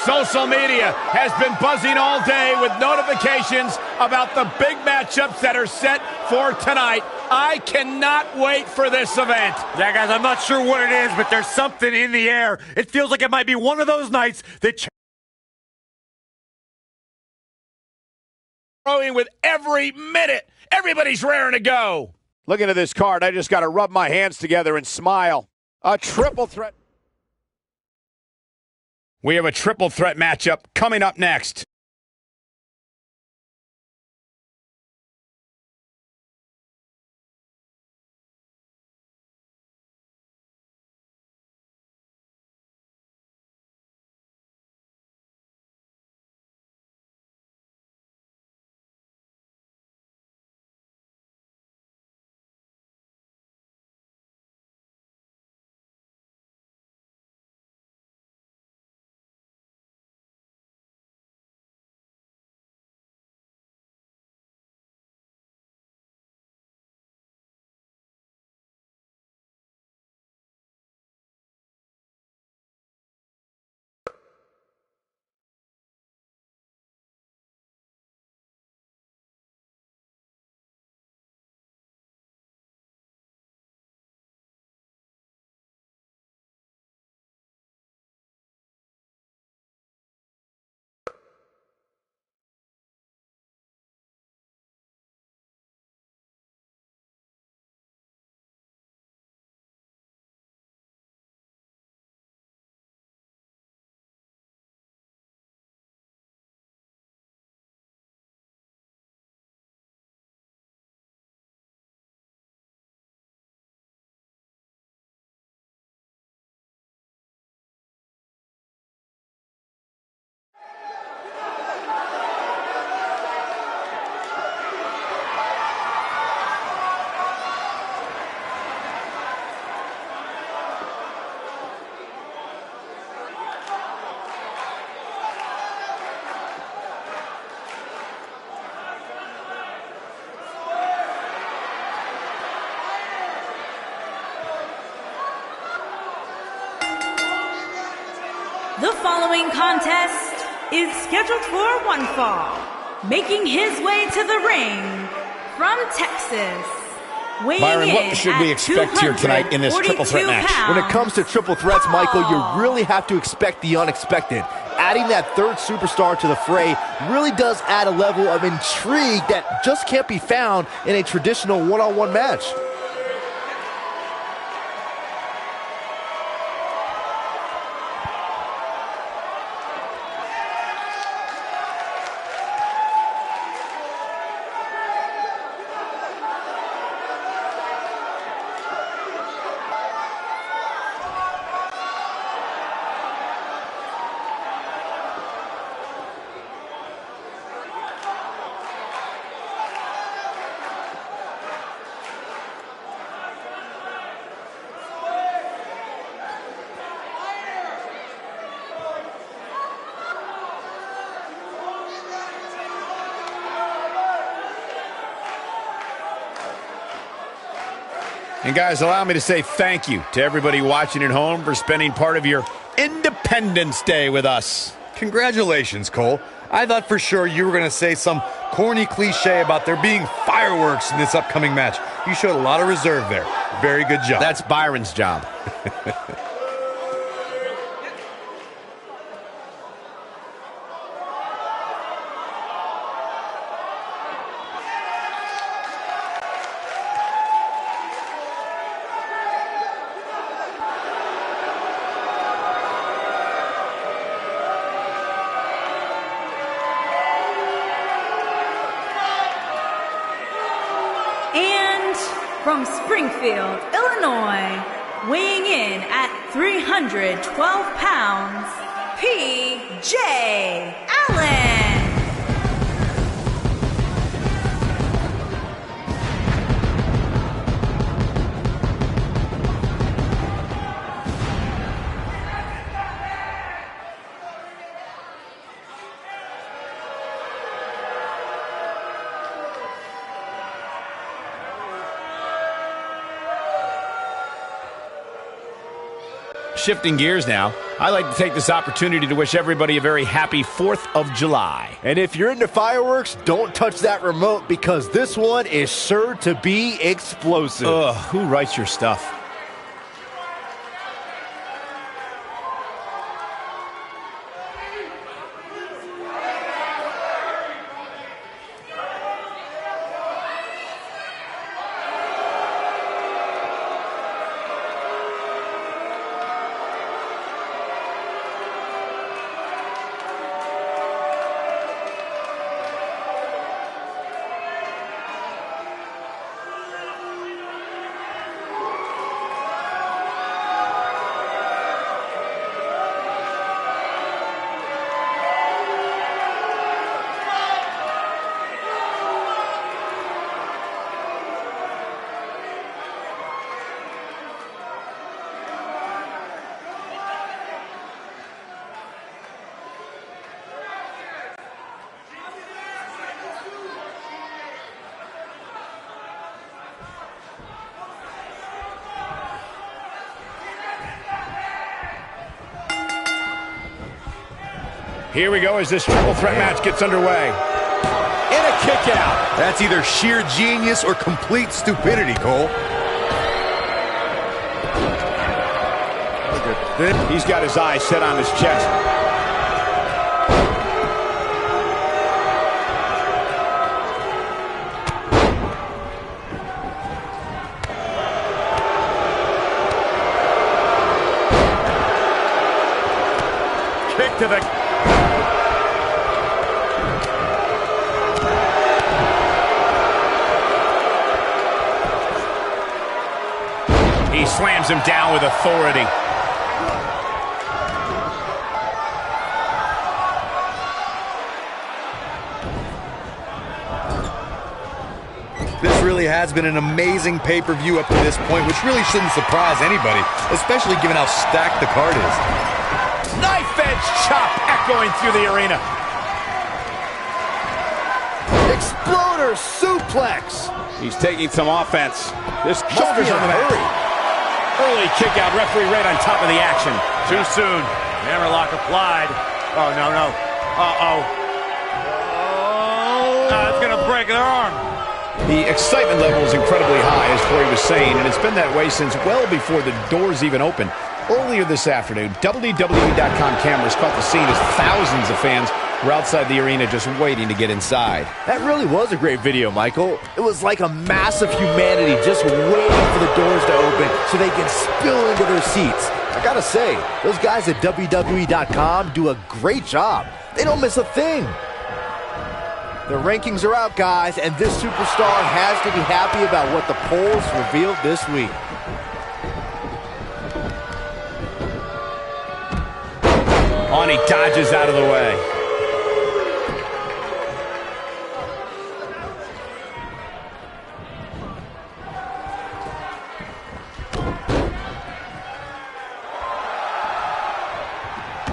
Social media has been buzzing all day with notifications about the big matchups that are set for tonight. I cannot wait for this event. Yeah, guys, I'm not sure what it is, but there's something in the air. It feels like it might be one of those nights that growing with every minute. Everybody's raring to go. Looking at this card, I just got to rub my hands together and smile. A triple threat. We have a triple threat matchup coming up next. The following contest is scheduled for one fall. Making his way to the ring from Texas. Byron, what should we expect here tonight in this triple threat match? When it comes to triple threats, Michael, you really have to expect the unexpected. Adding that third superstar to the fray really does add a level of intrigue that just can't be found in a traditional one-on-one match. And guys, allow me to say thank you to everybody watching at home for spending part of your Independence Day with us. Congratulations, Cole. I thought for sure you were going to say some corny cliche about there being fireworks in this upcoming match. You showed a lot of reserve there. Very good job. That's Byron's job. From Springfield, Illinois, weighing in at 312 pounds, P.J. Allen. Shifting gears now, I'd like to take this opportunity to wish everybody a very happy 4th of July. And if you're into fireworks, don't touch that remote because this one is sure to be explosive. Ugh, who writes your stuff? Here we go as this triple threat match gets underway. And a kick out. That's either sheer genius or complete stupidity, Cole. He's got his eyes set on his chest. Kick to the... He slams him down with authority. This really has been an amazing pay-per-view up to this point, which really shouldn't surprise anybody, especially given how stacked the card is. Knife edge chop echoing through the arena. Exploder suplex. He's taking some offense. This Shoulders on the mat. Early kick out, referee right on top of the action. Too soon. Hammerlock applied. Oh, no. Uh-oh. It's going to break their arm. The excitement level is incredibly high, as Corey was saying, and it's been that way since well before the doors even opened. Earlier this afternoon, WWE.com cameras caught the scene as thousands of fans were outside the arena just waiting to get inside. That really was a great video, Michael. It was like a mass of humanity just waiting for the doors to open so they can spill into their seats. I gotta say, those guys at WWE.com do a great job. They don't miss a thing. The rankings are out, guys, and this superstar has to be happy about what the polls revealed this week. On, he dodges out of the way.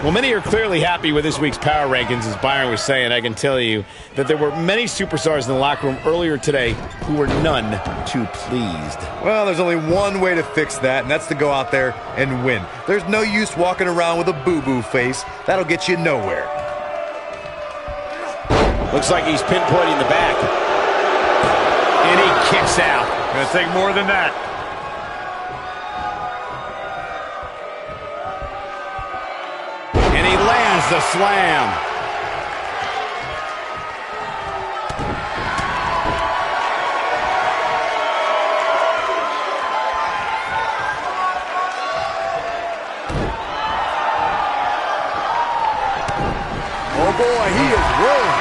Well, many are clearly happy with this week's power rankings. As Byron was saying, I can tell you that there were many superstars in the locker room earlier today who were none too pleased. Well, there's only one way to fix that, and that's to go out there and win. There's no use walking around with a boo-boo face. That'll get you nowhere. Looks like he's pinpointing the back. And he kicks out. Gonna take more than that. The slam. Oh boy, he is rolling.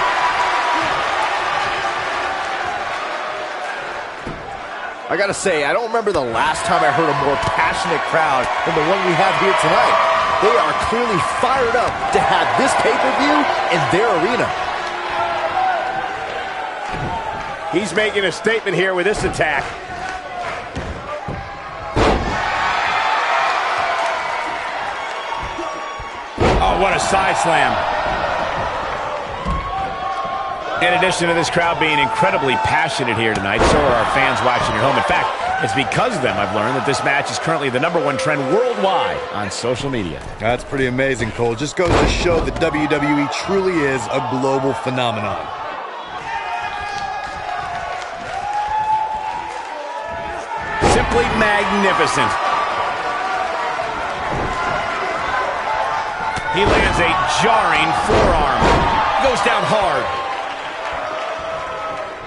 I gotta say, I don't remember the last time I heard a more passionate crowd than the one we have here tonight. They are clearly fired up to have this pay-per-view in their arena. He's making a statement here with this attack. Oh, what a side slam. In addition to this crowd being incredibly passionate here tonight, so are our fans watching at home. In fact, it's because of them I've learned that this match is currently the #1 trend worldwide on social media. That's pretty amazing, Cole. Just goes to show that WWE truly is a global phenomenon. Simply magnificent. He lands a jarring forearm. Goes down hard.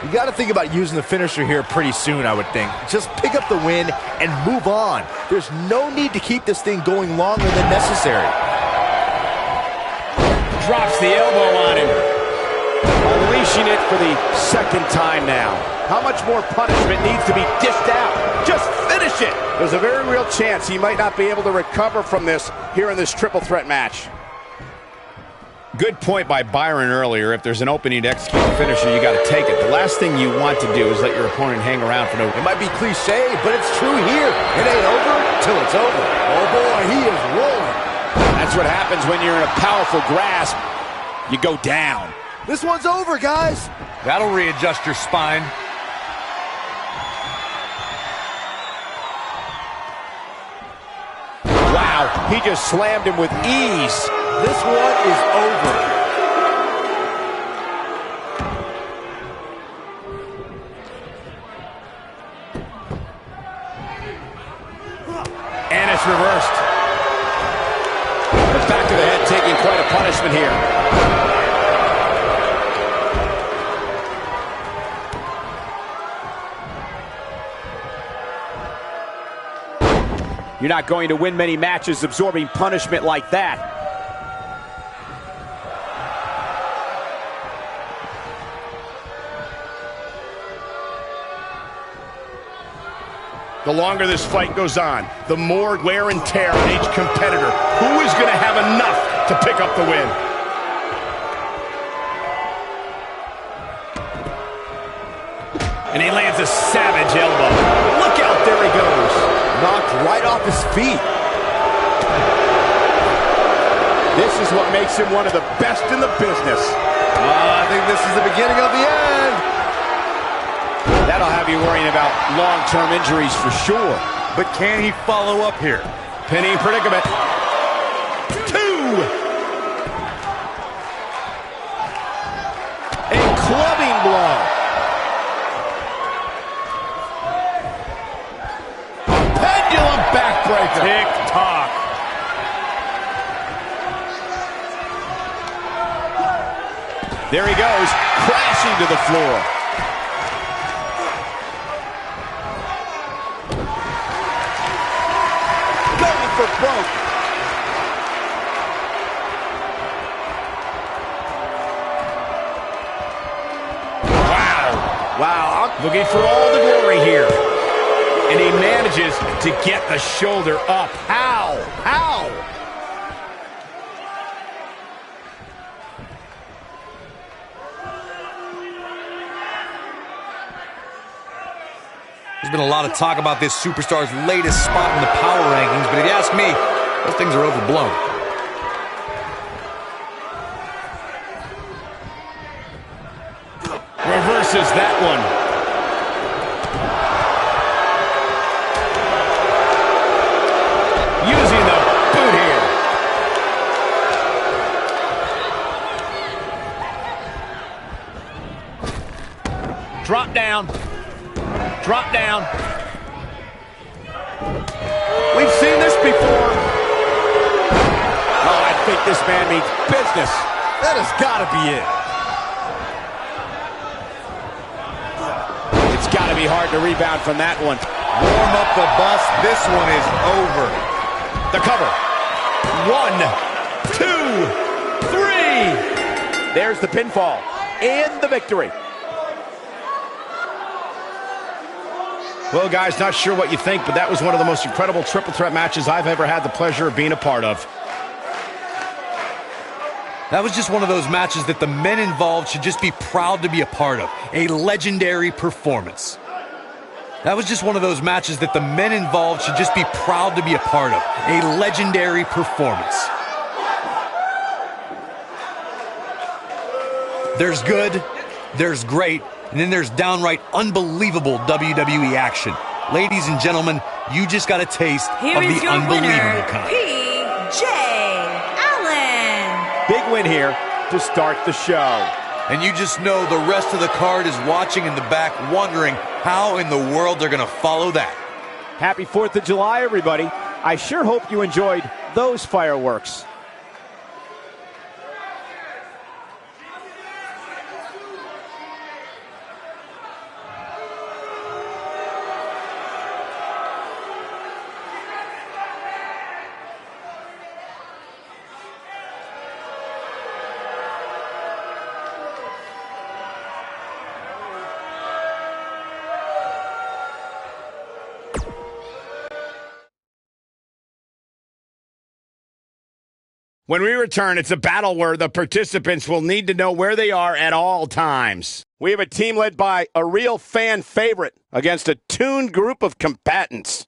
You got to think about using the finisher here pretty soon, I would think. Just pick up the win and move on. There's no need to keep this thing going longer than necessary. Drops the elbow on him. Unleashing it for the second time now. How much more punishment needs to be dished out? Just finish it! There's a very real chance he might not be able to recover from this here in this triple threat match. Good point by Byron earlier. If there's an opening to execute the finisher, you got to take it. The last thing you want to do is let your opponent hang around for no... It might be cliche, but it's true here. It ain't over till it's over. Oh boy, he is rolling. That's what happens when you're in a powerful grasp. You go down. This one's over, guys. That'll readjust your spine. Wow, he just slammed him with ease. This one is over. And it's reversed. The back of the head taking quite a punishment here. You're not going to win many matches absorbing punishment like that. The longer this fight goes on, the more wear and tear on each competitor. Who is going to have enough to pick up the win? And he lands a savage elbow. Look out, there he goes. Knocked right off his feet. This is what makes him one of the best in the business. I think this is the beginning of the end. That'll have you worrying about long-term injuries for sure. But can he follow up here? Pinning predicament. 2. A clubbing blow. Pendulum backbreaker. Tick-tock. There he goes, crashing to the floor. Going for broke. Wow, looking for all the glory here. And he manages to get the shoulder up. How? There's been a lot of talk about this superstar's latest spot in the power rankings, but if you ask me, those things are overblown. Reverses that one. Using the boot here. Drop down. Drop down. We've seen this before. Oh, I think this man means business. That has got to be it. It's got to be hard to rebound from that one. Warm up the bus. This one is over. The cover. 1, 2, 3. There's the pinfall and the victory. Well, guys, not sure what you think, but that was one of the most incredible triple threat matches I've ever had the pleasure of being a part of. That was just one of those matches that the men involved should just be proud to be a part of. A legendary performance. That was just one of those matches that the men involved should just be proud to be a part of. A legendary performance. There's good, there's great, and then there's downright unbelievable WWE action. Ladies and gentlemen, you just got a taste Here of is the your unbelievable winner, kind. PJ Allen. Big win here to start the show. And you just know the rest of the card is watching in the back, wondering how in the world they're going to follow that. Happy 4th of July, everybody. I sure hope you enjoyed those fireworks. When we return, it's a battle where the participants will need to know where they are at all times. We have a team led by a real fan favorite against a tuned group of combatants.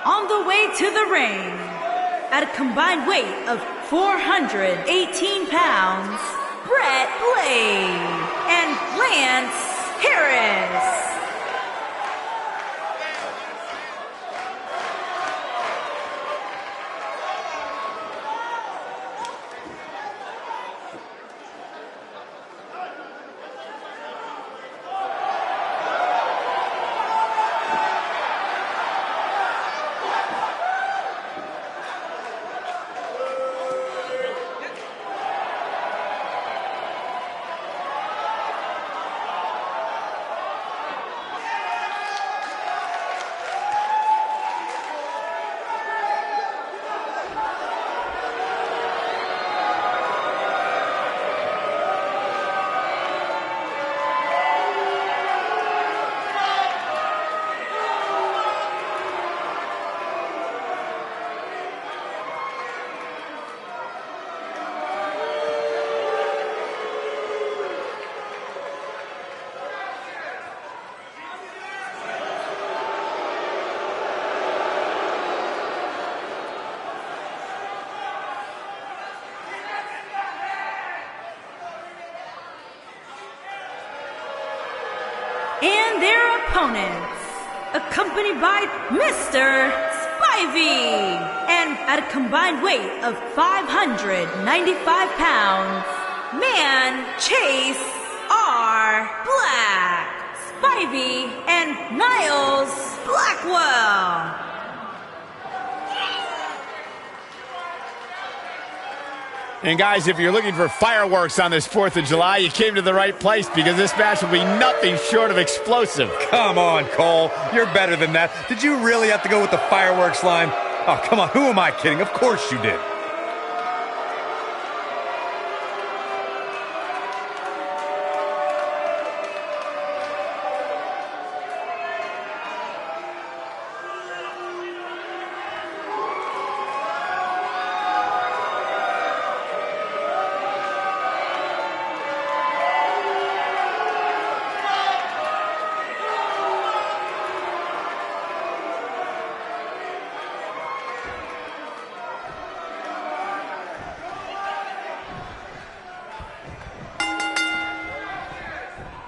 On the way to the ring, at a combined weight of 418 pounds, Brett Blade and Lance Harris. And their opponents, accompanied by Mr. Spivey, and at a combined weight of 595 pounds, Man Chase R. Black, Spivey, and Niles Blackwell. And guys, if you're looking for fireworks on this 4th of July, you came to the right place, because this match will be nothing short of explosive. Come on, Cole. You're better than that. Did you really have to go with the fireworks line? Oh, come on. Who am I kidding? Of course you did.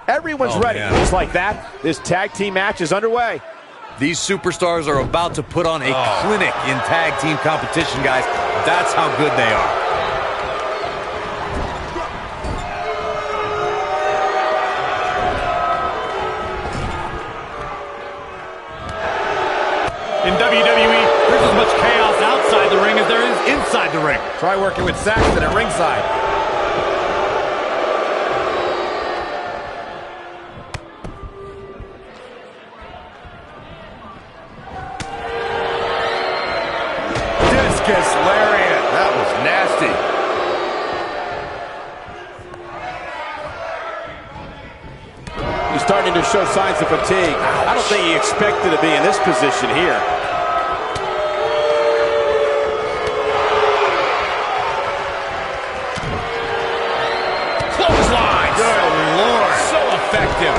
Everyone's ready. Man. Just like that, this tag team match is underway. These superstars are about to put on a clinic in tag team competition, guys. That's how good they are. In WWE, there's as much chaos outside the ring as there is inside the ring. Try working with Saxton at ringside. Discus lariat. That was nasty. He's starting to show signs of fatigue. I don't think he expected to be in this position here. Clothesline. Good Lord. So effective.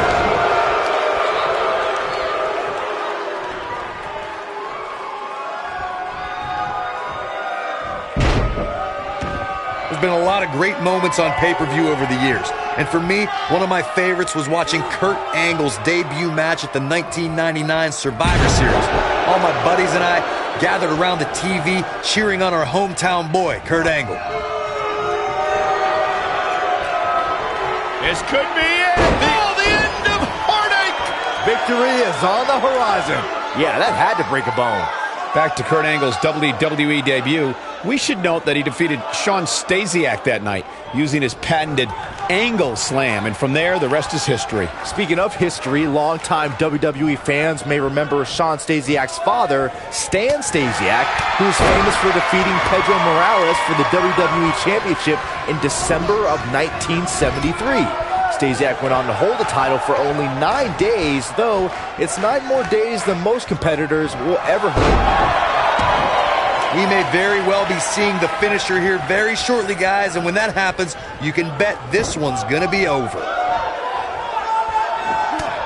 There's been a lot of great moments on pay-per-view over the years. And for me, one of my favorites was watching Kurt Angle's debut match at the 1999 Survivor Series. All my buddies and I gathered around the TV cheering on our hometown boy, Kurt Angle. This could be it. The end of heartache. Victory is on the horizon. Yeah, that had to break a bone. Back to Kurt Angle's WWE debut, we should note that he defeated Shawn Stasiak that night using his patented Angle Slam, and from there, the rest is history. Speaking of history, longtime WWE fans may remember Shawn Stasiak's father, Stan Stasiak, who's famous for defeating Pedro Morales for the WWE Championship in December of 1973. Stasiak went on to hold the title for only 9 days, though it's 9 more days than most competitors will ever hold. We may very well be seeing the finisher here very shortly, guys, and when that happens, you can bet this one's gonna be over.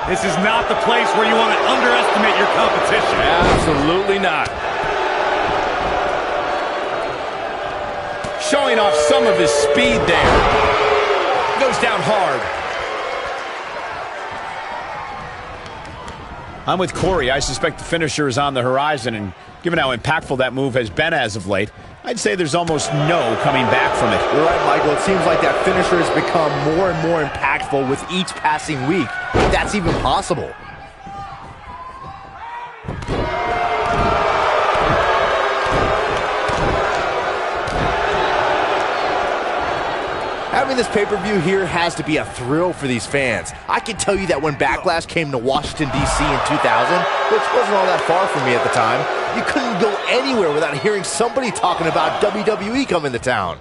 This is not the place where you want to underestimate your competition. Absolutely not. Showing off some of his speed there. Goes down hard. I'm with Corey. I suspect the finisher is on the horizon, and given how impactful that move has been as of late, I'd say there's almost no coming back from it. You're right, Michael. It seems like that finisher has become more and more impactful with each passing week, if that's even possible. Having this pay-per-view here has to be a thrill for these fans. I can tell you that when Backlash came to Washington, D.C. in 2000, which wasn't all that far from me at the time, you couldn't go anywhere without hearing somebody talking about WWE coming to town.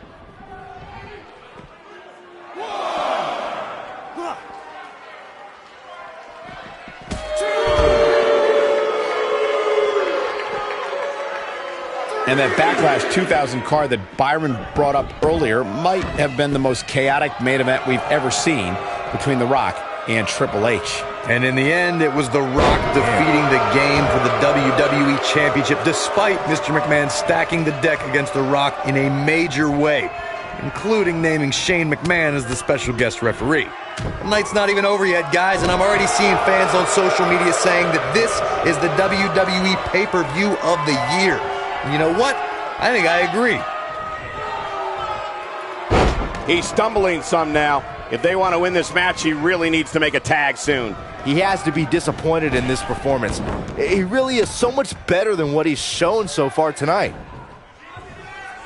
And that Backlash 2000 card that Byron brought up earlier might have been the most chaotic main event we've ever seen between The Rock and Triple H. And in the end, it was The Rock defeating the game for the WWE Championship, despite Mr. McMahon stacking the deck against The Rock in a major way, including naming Shane McMahon as the special guest referee. The night's not even over yet, guys, and I'm already seeing fans on social media saying that this is the WWE pay-per-view of the year. And you know what? I think I agree. He's stumbling some now. If they want to win this match, he really needs to make a tag soon. He has to be disappointed in this performance. He really is so much better than what he's shown so far tonight.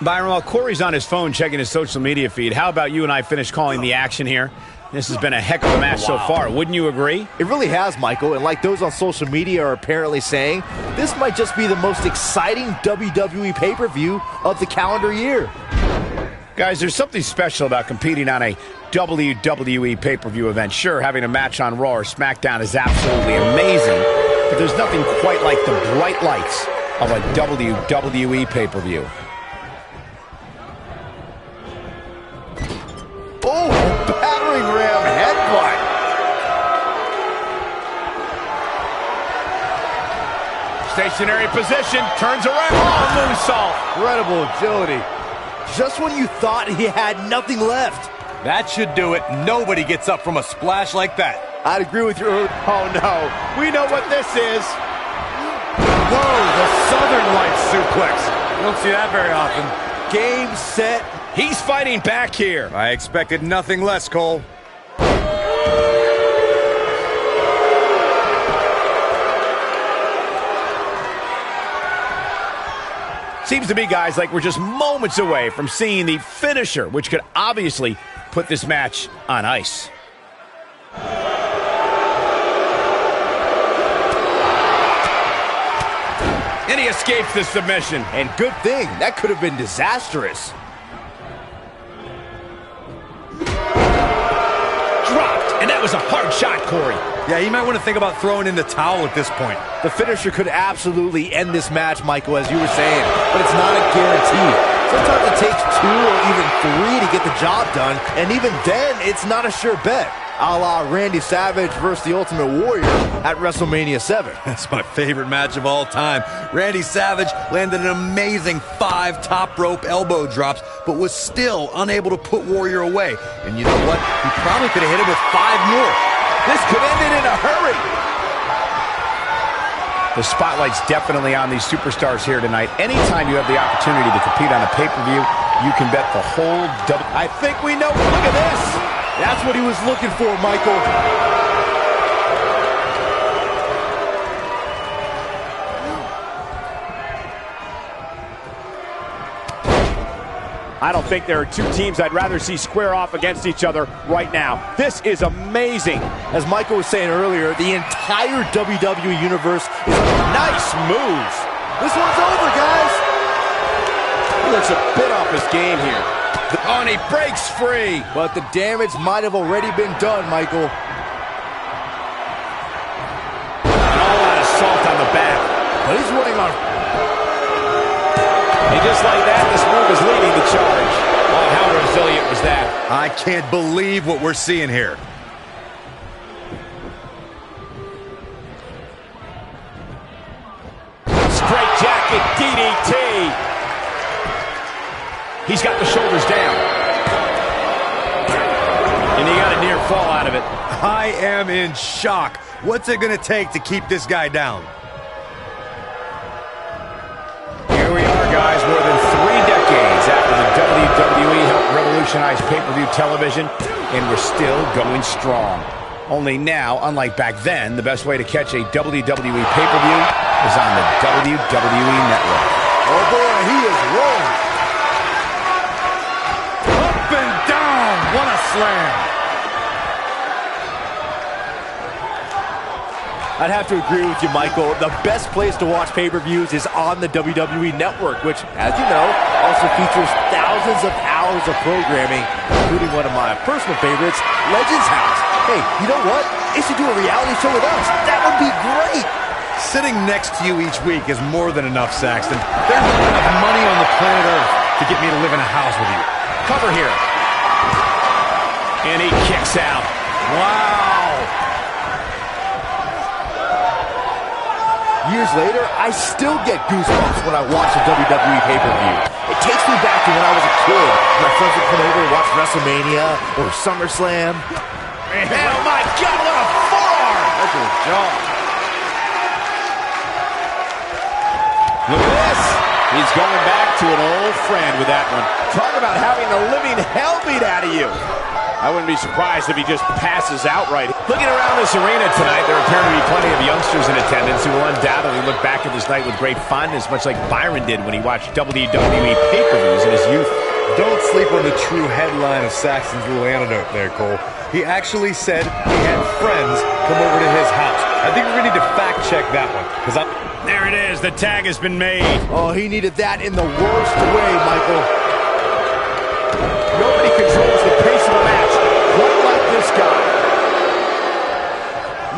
Byron, while Corey's on his phone checking his social media feed, how about you and I finish calling the action here? This has been a heck of a match so far. Wouldn't you agree? It really has, Michael. And like those on social media are apparently saying, this might just be the most exciting WWE pay-per-view of the calendar year. Guys, there's something special about competing on a WWE pay-per-view event. Sure, having a match on Raw or SmackDown is absolutely amazing, but there's nothing quite like the bright lights of a WWE pay-per-view. Oh, battering ram headbutt. Stationary position, turns around. Oh, moonsault. Incredible agility. Just when you thought he had nothing left. That should do it. Nobody gets up from a splash like that. I'd agree with you. Oh, no. We know what this is. Whoa, the Southern Lights suplex. You don't see that very often. Game, set. He's fighting back here. I expected nothing less, Cole. Seems to me, guys, like we're just moments away from seeing the finisher, which could obviously put this match on ice. And he escapes the submission. And good thing. That could have been disastrous. Dropped, and that was a hard shot, Corey. Yeah, you might want to think about throwing in the towel at this point. The finisher could absolutely end this match, Michael, as you were saying, but it's not a guarantee. Sometimes it takes 2 or even 3 to get the job done, and even then, it's not a sure bet. A la Randy Savage versus the Ultimate Warrior at WrestleMania 7. That's my favorite match of all time. Randy Savage landed an amazing 5 top rope elbow drops, but was still unable to put Warrior away. And you know what? He probably could have hit him with 5 more. This could end it in a hurry. The spotlight's definitely on these superstars here tonight. Anytime you have the opportunity to compete on a pay-per-view, you can bet the whole I think we know. Look at this. That's what he was looking for, Michael. I don't think there are 2 teams I'd rather see square off against each other right now. This is amazing. As Michael was saying earlier, the entire WWE Universe is Nice moves. This one's over, guys. He looks a bit off his game here. Oh, and he breaks free. But the damage might have already been done, Michael. An all-out assault on the back. But he's running on. And just like that, this move is leading the charge. Oh, how resilient was that? I can't believe what we're seeing here. Straight jacket DDT. He's got the shoulders down. And he got a near fall out of it. I am in shock. What's it going to take to keep this guy down? Here we are, guys, more than 3 decades after the WWE helped revolutionize pay-per-view television, and we're still going strong. Only now, unlike back then, the best way to catch a WWE pay-per-view is on the WWE Network. Oh boy, he is rolling. Up and down. What a slam. I'd have to agree with you, Michael. The best place to watch pay-per-views is on the WWE Network, which, as you know, also features thousands of hours of programming, including one of my personal favorites, Legends House. Hey, you know what? They should do a reality show with us. That would be great. Sitting next to you each week is more than enough, Saxton. There's not enough money on the planet Earth to get me to live in a house with you. Cover here. And he kicks out. Wow. Years later, I still get goosebumps when I watch a WWE pay-per-view. It takes me back to when I was a kid. My friends would come over and watch WrestleMania or SummerSlam. And oh my God, what a forearm! Look at his jaw. Look at this. He's going back to an old friend with that one. Talk about having the living hell beat out of you. I wouldn't be surprised if he just passes out right. Looking around this arena tonight, there appear to be plenty of youngsters in attendance who will undoubtedly look back at this night with great fondness, much like Byron did when he watched WWE pay-per-views in his youth. Don't sleep on the true headline of Saxton's little anecdote there, Cole. He actually said he had friends come over to his house. I think we're going to need to fact-check that one. There it is. The tag has been made. Oh, he needed that in the worst way, Michael. Nobody controls the pace of a match quite like this guy.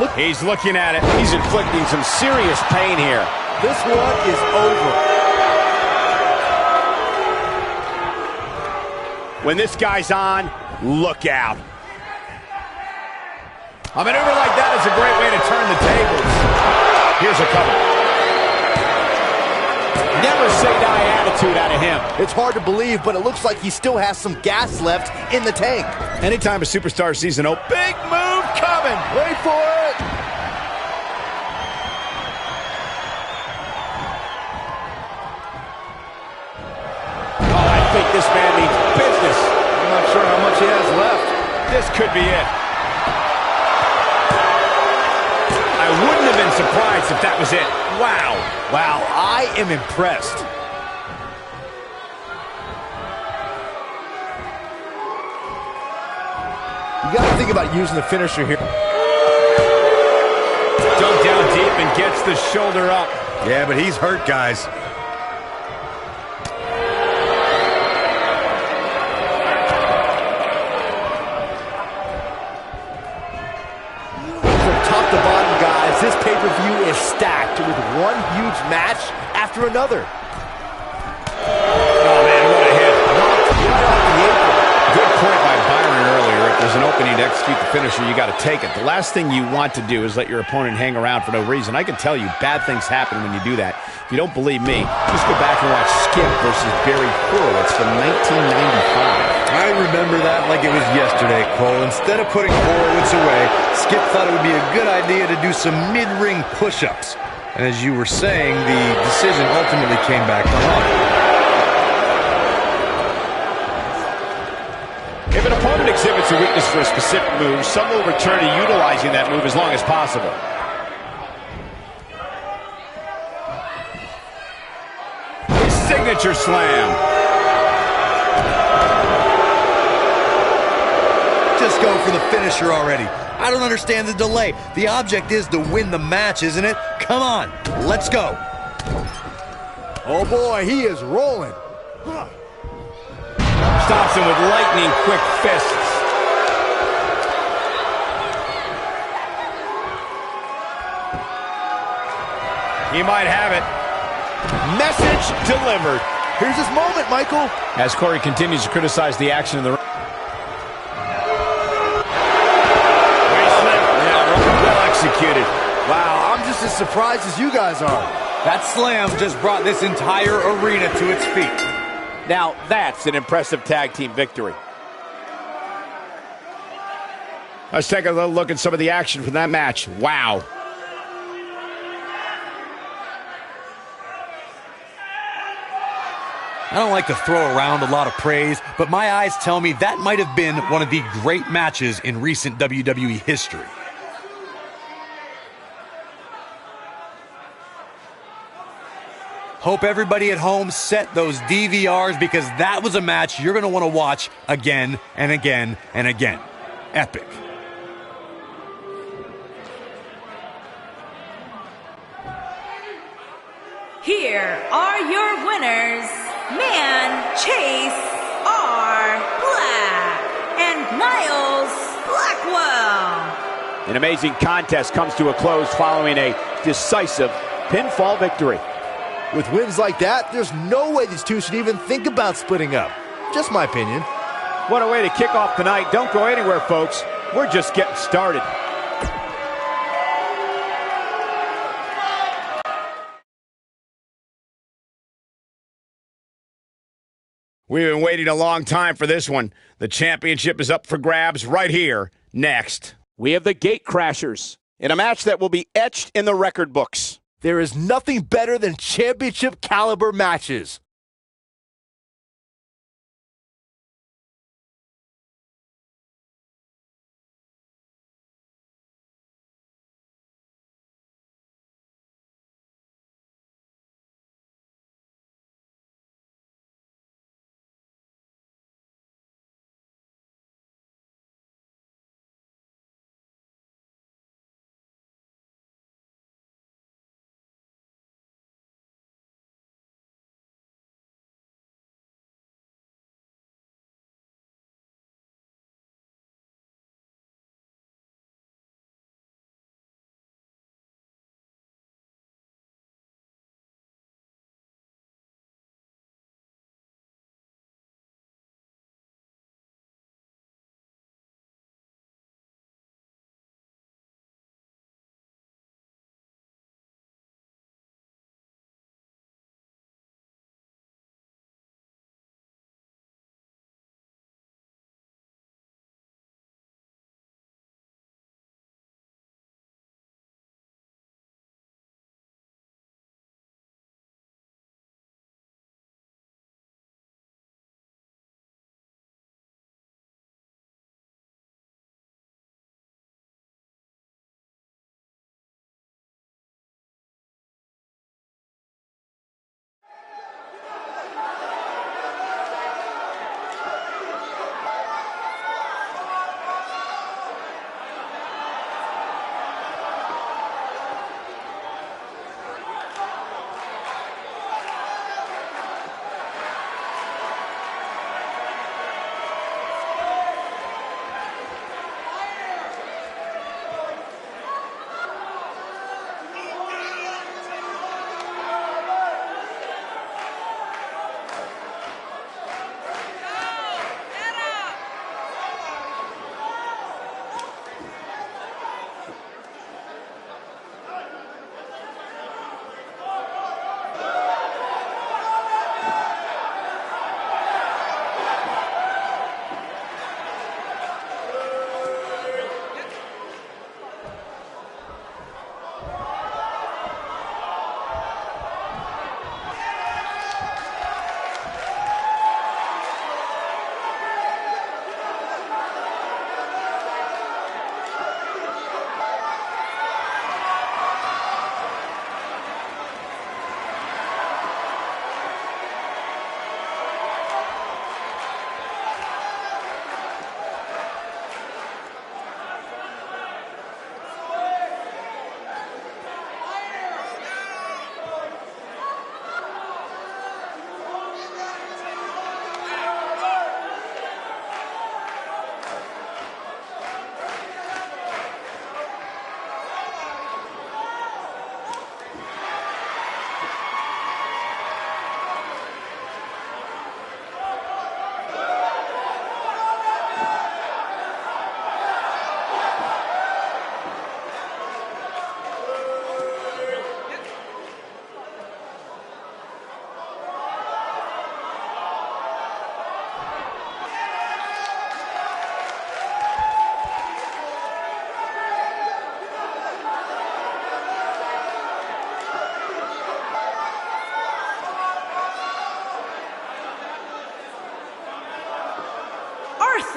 Look, he's looking at it. He's inflicting some serious pain here. This one is over. When this guy's on, look out. A maneuver like that is a great way to turn the tables. Here's a cover. Never say die attitude out of him. It's hard to believe, but it looks like he still has some gas left in the tank. Anytime a superstar sees an big move coming. Wait for it. Oh, I think this man means business. I'm not sure how much he has left. This could be it. I wouldn't have been surprised if that was it. Wow. Wow, I am impressed. You got to think about using the finisher here. Dug down deep and gets the shoulder up. Yeah, but he's hurt, guys. Top to bottom, guys, this pay-per-view is stacked with one huge match after another. Oh, man, what a hit. Knocked right off the apron. Good point by Byron earlier. If there's an opening to execute the finisher, you got to take it. The last thing you want to do is let your opponent hang around for no reason. I can tell you, bad things happen when you do that. If you don't believe me, just go back and watch Skip versus Barry Horowitz from 1995. I remember that like it was yesterday, Cole. Instead of putting Horowitz away, Skip thought it would be a good idea to do some mid-ring push-ups. And as you were saying, the decision ultimately came back to haunt. If an opponent exhibits a weakness for a specific move, some will return to utilizing that move as long as possible. His signature slam. Just go for the finisher already. I don't understand the delay. The object is to win the match, isn't it? Come on, let's go. Oh boy, he is rolling. Stops him with lightning quick fists. He might have it. Message delivered. Here's his moment, Michael. As Corey continues to criticize the action in the ring. Well executed. Wow, I'm just as surprised as you guys are. That slam just brought this entire arena to its feet. Now that's an impressive tag team victory. Let's take a little look at some of the action from that match. Wow. I don't like to throw around a lot of praise, but my eyes tell me that might have been one of the great matches in recent WWE history. Hope everybody at home set those DVRs because that was a match you're going to want to watch again and again and again. Epic. Here are your winners, Chase R. Black and Niles Blackwell. An amazing contest comes to a close following a decisive pinfall victory. With wins like that, there's no way these two should even think about splitting up. Just my opinion. What a way to kick off the night. Don't go anywhere, folks. We're just getting started. We've been waiting a long time for this one. The championship is up for grabs right here, next. We have the Gate Crashers in a match that will be etched in the record books. There is nothing better than championship caliber matches.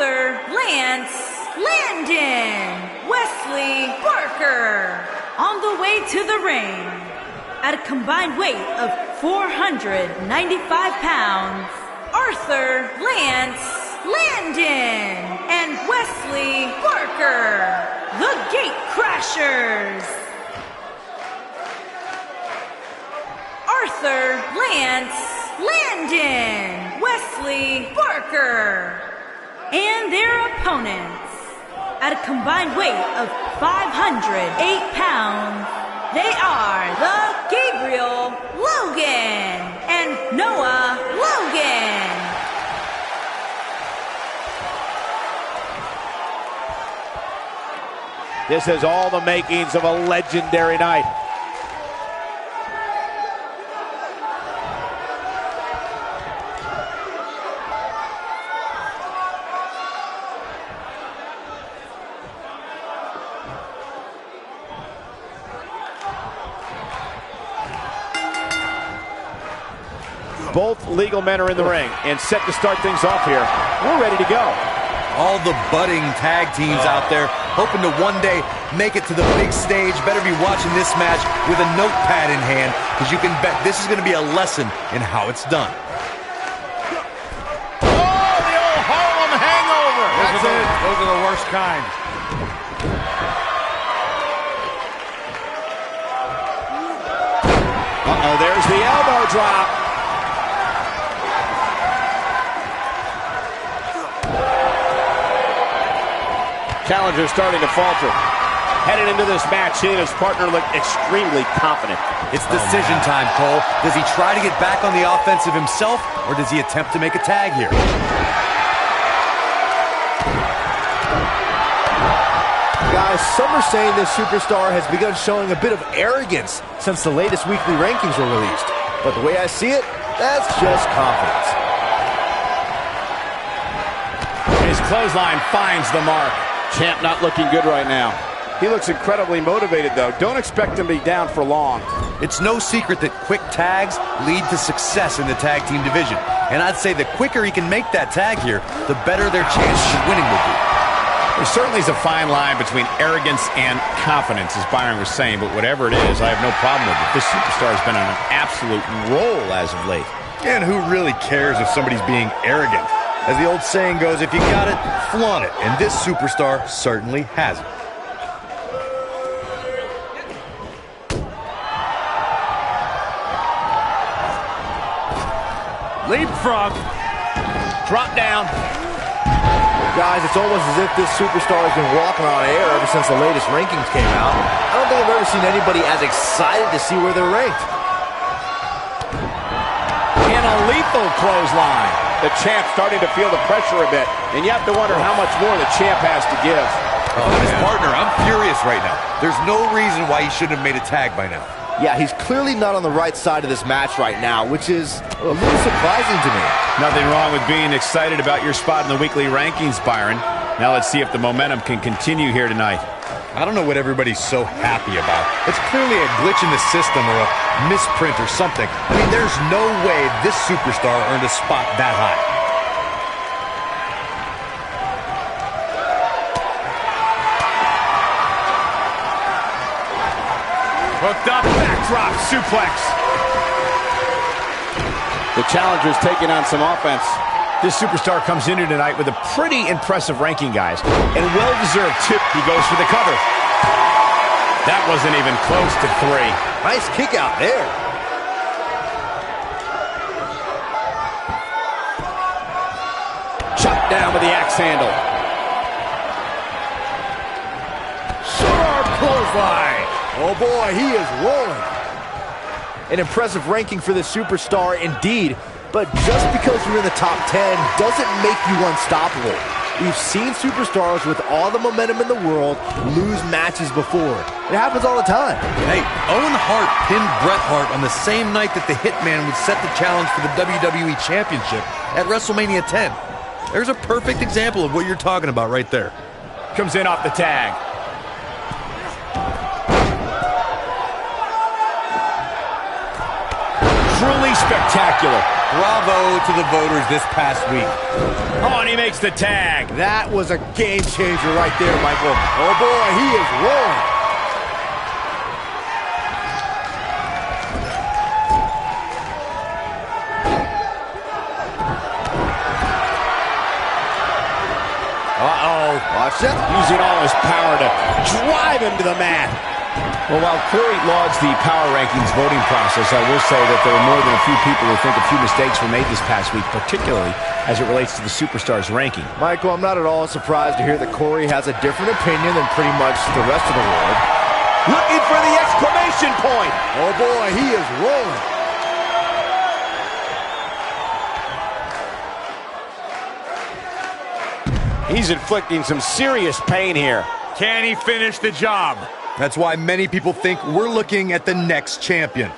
Arthur Lance Landon Wesley Barker on the way to the ring at a combined weight of 495 pounds. Arthur Lance Landon and Wesley Barker, the Gate Crashers. Arthur Lance Landon Wesley Barker and their opponents at a combined weight of 508 pounds. They are the Gabriel Logan and Noah Logan. This has all the makings of a legendary night. Both legal men are in the ring and set to start things off here. We're ready to go. All the budding tag teams out there hoping to one day make it to the big stage better be watching this match with a notepad in hand, because you can bet this is going to be a lesson in how it's done. Oh, the old Harlem hangover. That's it. Those are the worst kind. Uh-oh, there's the elbow drop. Challenger starting to falter. Headed into this match, he and his partner look extremely confident. It's decision time, Cole. Does he try to get back on the offensive himself, or does he attempt to make a tag here? Guys, some are saying this superstar has begun showing a bit of arrogance since the latest weekly rankings were released. But the way I see it, that's just confidence. His clothesline finds the mark. Champ not looking good right now. He looks incredibly motivated, though. Don't expect him to be down for long. It's no secret that quick tags lead to success in the tag team division. And I'd say the quicker he can make that tag here, the better their chances of winning will be. There certainly is a fine line between arrogance and confidence, as Byron was saying, but whatever it is, I have no problem with it. This superstar has been on an absolute roll as of late. And who really cares if somebody's being arrogant? As the old saying goes, if you got it, flaunt it. And this superstar certainly has it. Leapfrog. Drop down. Guys, it's almost as if this superstar has been walking on air ever since the latest rankings came out. I don't think I've ever seen anybody as excited to see where they're ranked. And a lethal clothesline. The champ starting to feel the pressure a bit, and you have to wonder how much more the champ has to give. His partner, I'm furious right now. There's no reason why he shouldn't have made a tag by now. Yeah, he's clearly not on the right side of this match right now, which is a little surprising to me. Nothing wrong with being excited about your spot in the weekly rankings, Byron. Now let's see if the momentum can continue here tonight. I don't know what everybody's so happy about. It's clearly a glitch in the system or a misprint or something. I mean, there's no way this superstar earned a spot that high. Hooked up, backdrop, suplex. The challenger's taking on some offense. This superstar comes in here tonight with a pretty impressive ranking, guys. And well-deserved, too. He goes for the cover. That wasn't even close to 3. Nice kick out there. Chopped down with the axe handle. Sharp clothesline. Oh boy, he is rolling. An impressive ranking for this superstar indeed. But just because you're in the top 10 doesn't make you unstoppable. We've seen superstars with all the momentum in the world lose matches before. It happens all the time. Hey, Owen Hart pinned Bret Hart on the same night that the Hitman would set the challenge for the WWE Championship at WrestleMania 10. There's a perfect example of what you're talking about right there. Comes in off the tag. Truly spectacular. Bravo to the voters this past week. Oh, and he makes the tag. That was a game changer right there, Michael. Oh boy, he is rolling. Uh-oh. Watch it. Using all his power to drive him to the mat. Well, while Corey lauds the power rankings voting process, I will say that there are more than a few people who think a few mistakes were made this past week, particularly as it relates to the Superstars ranking. Michael, I'm not at all surprised to hear that Corey has a different opinion than pretty much the rest of the world. Looking for the exclamation point. Oh boy, he is rolling. He's inflicting some serious pain here. Can he finish the job? That's why many people think we're looking at the next champion.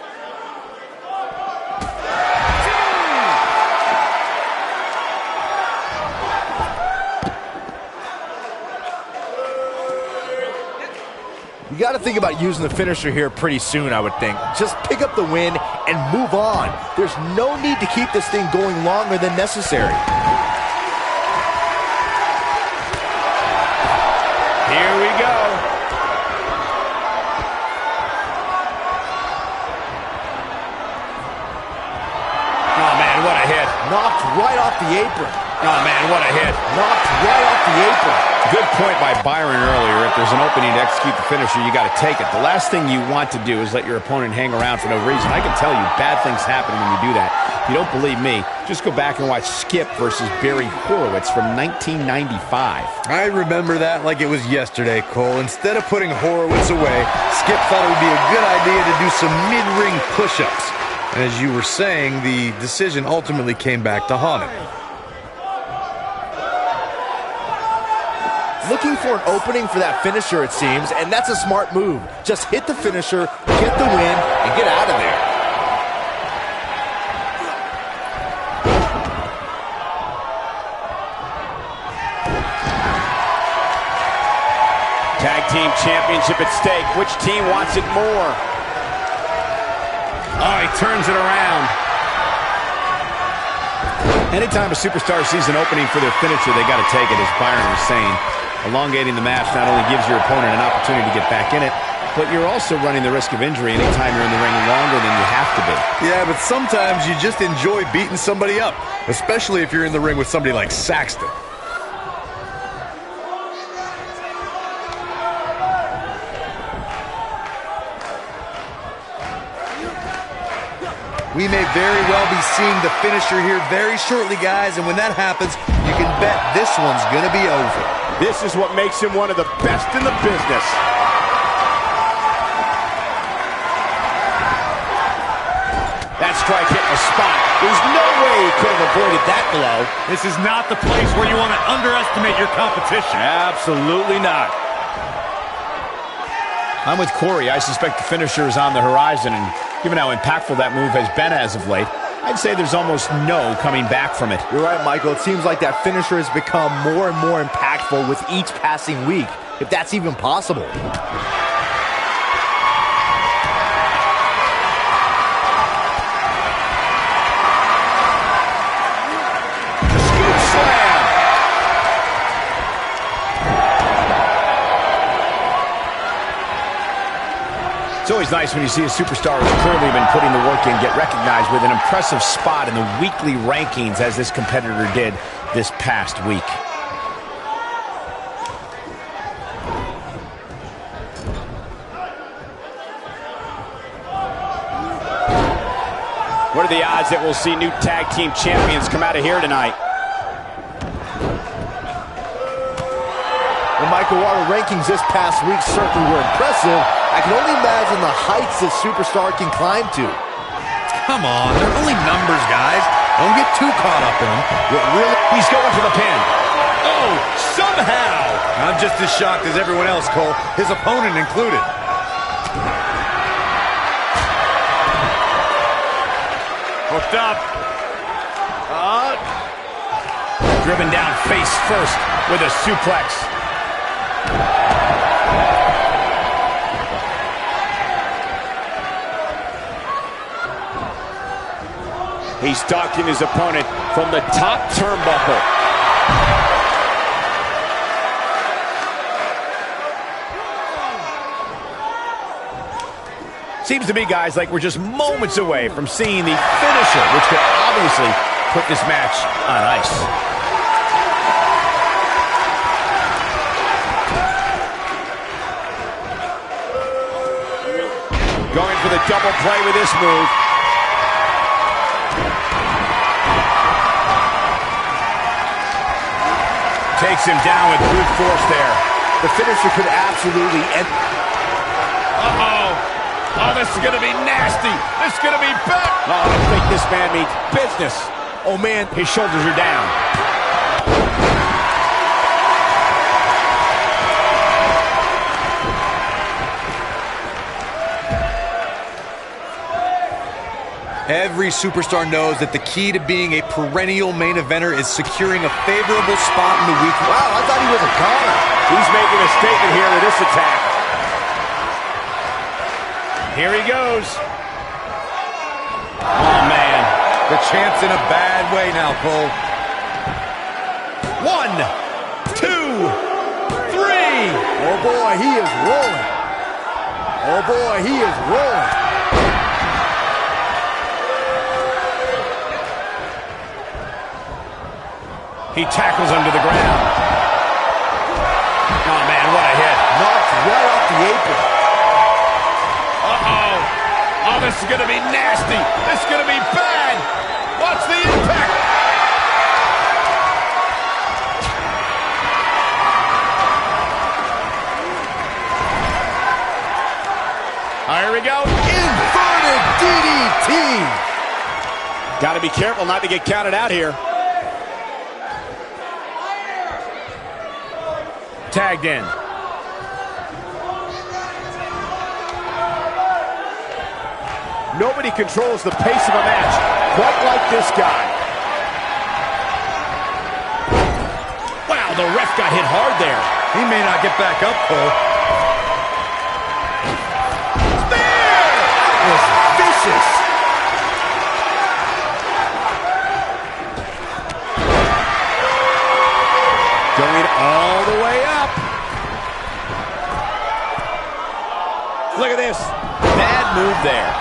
You got to think about using the finisher here pretty soon, I would think. Just pick up the win and move on. There's no need to keep this thing going longer than necessary. Here we go. Oh, man, what a hit. Knocked right off the apron. Oh, man, what a hit. Knocked right off the apron. Good point by Byron earlier. If there's an opening to execute the finisher, you got to take it. The last thing you want to do is let your opponent hang around for no reason. I can tell you bad things happen when you do that. If you don't believe me, just go back and watch Skip versus Barry Horowitz from 1995. I remember that like it was yesterday, Cole. Instead of putting Horowitz away, Skip thought it would be a good idea to do some mid-ring push-ups. And as you were saying, the decision ultimately came back to haunt him. Looking for an opening for that finisher, it seems, and that's a smart move. Just hit the finisher, get the win, and get out of there. Tag team championship at stake. Which team wants it more? Oh, he turns it around. Anytime a superstar sees an opening for their finisher, they got to take it, as Byron was saying. Elongating the match not only gives your opponent an opportunity to get back in it, but you're also running the risk of injury anytime you're in the ring longer than you have to be. Yeah, but sometimes you just enjoy beating somebody up, especially if you're in the ring with somebody like Saxton. We may very well be seeing the finisher here very shortly, guys, and when that happens, you can bet this one's going to be over. This is what makes him one of the best in the business. That strike hit the spot. There's no way he could have avoided that blow. This is not the place where you want to underestimate your competition. Absolutely not. I'm with Corey. I suspect the finisher is on the horizon, and given how impactful that move has been as of late, I'd say there's almost no coming back from it. You're right, Michael. It seems like that finisher has become more and more impactful with each passing week, if that's even possible. It's always nice when you see a superstar who's clearly been putting the work in get recognized with an impressive spot in the weekly rankings, as this competitor did this past week. What are the odds that we'll see new tag team champions come out of here tonight? The Michael, while the rankings this past week certainly were impressive, I can only imagine the heights this superstar can climb to. Come on, they're only numbers, guys. Don't get too caught up in them. He's going for the pin. Oh, somehow! I'm just as shocked as everyone else, Cole, his opponent included. Hooked up. Driven down face first with a suplex. He's stalking his opponent from the top turnbuckle. Seems to me, guys, like we're just moments away from seeing the finisher, which could obviously put this match on ice. Going for the double play with this move. Takes him down with brute force there. The finisher could absolutely end. Oh, this is going to be nasty. This is going to be bad. Oh, I think this man means business. Oh, man, his shoulders are down. Every superstar knows that the key to being a perennial main eventer is securing a favorable spot in the week. Wow, I thought he was a goner. He's making a statement here with this attack. Here he goes. Oh, man. The champ's in a bad way now, Cole. 1, 2, 3. Oh, boy, he is rolling. Oh, boy, he is rolling. He tackles him to the ground. Oh, man, what a hit. Knocked right off the apron. Uh-oh. Oh, this is going to be nasty. This is going to be bad. Watch the impact. Here we go. Inverted DDT. Got to be careful not to get counted out here. Tagged in. Nobody controls the pace of a match quite like this guy. Wow, the ref got hit hard there. He may not get back up, Cole. That was vicious. Going all the way up. Look at this. Bad move there.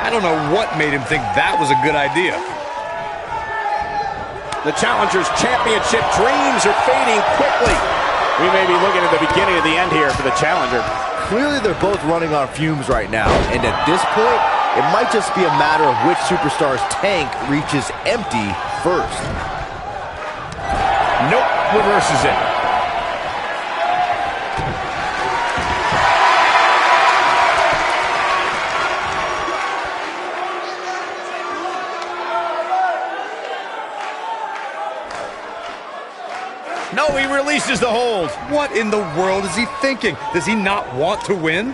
I don't know what made him think that was a good idea. The challenger's championship dreams are fading quickly. We may be looking at the beginning of the end here for the challenger. Clearly, they're both running on fumes right now. And at this point, it might just be a matter of which superstar's tank reaches empty first. Nope, reverses it. No, he releases the hold. What in the world is he thinking? Does he not want to win?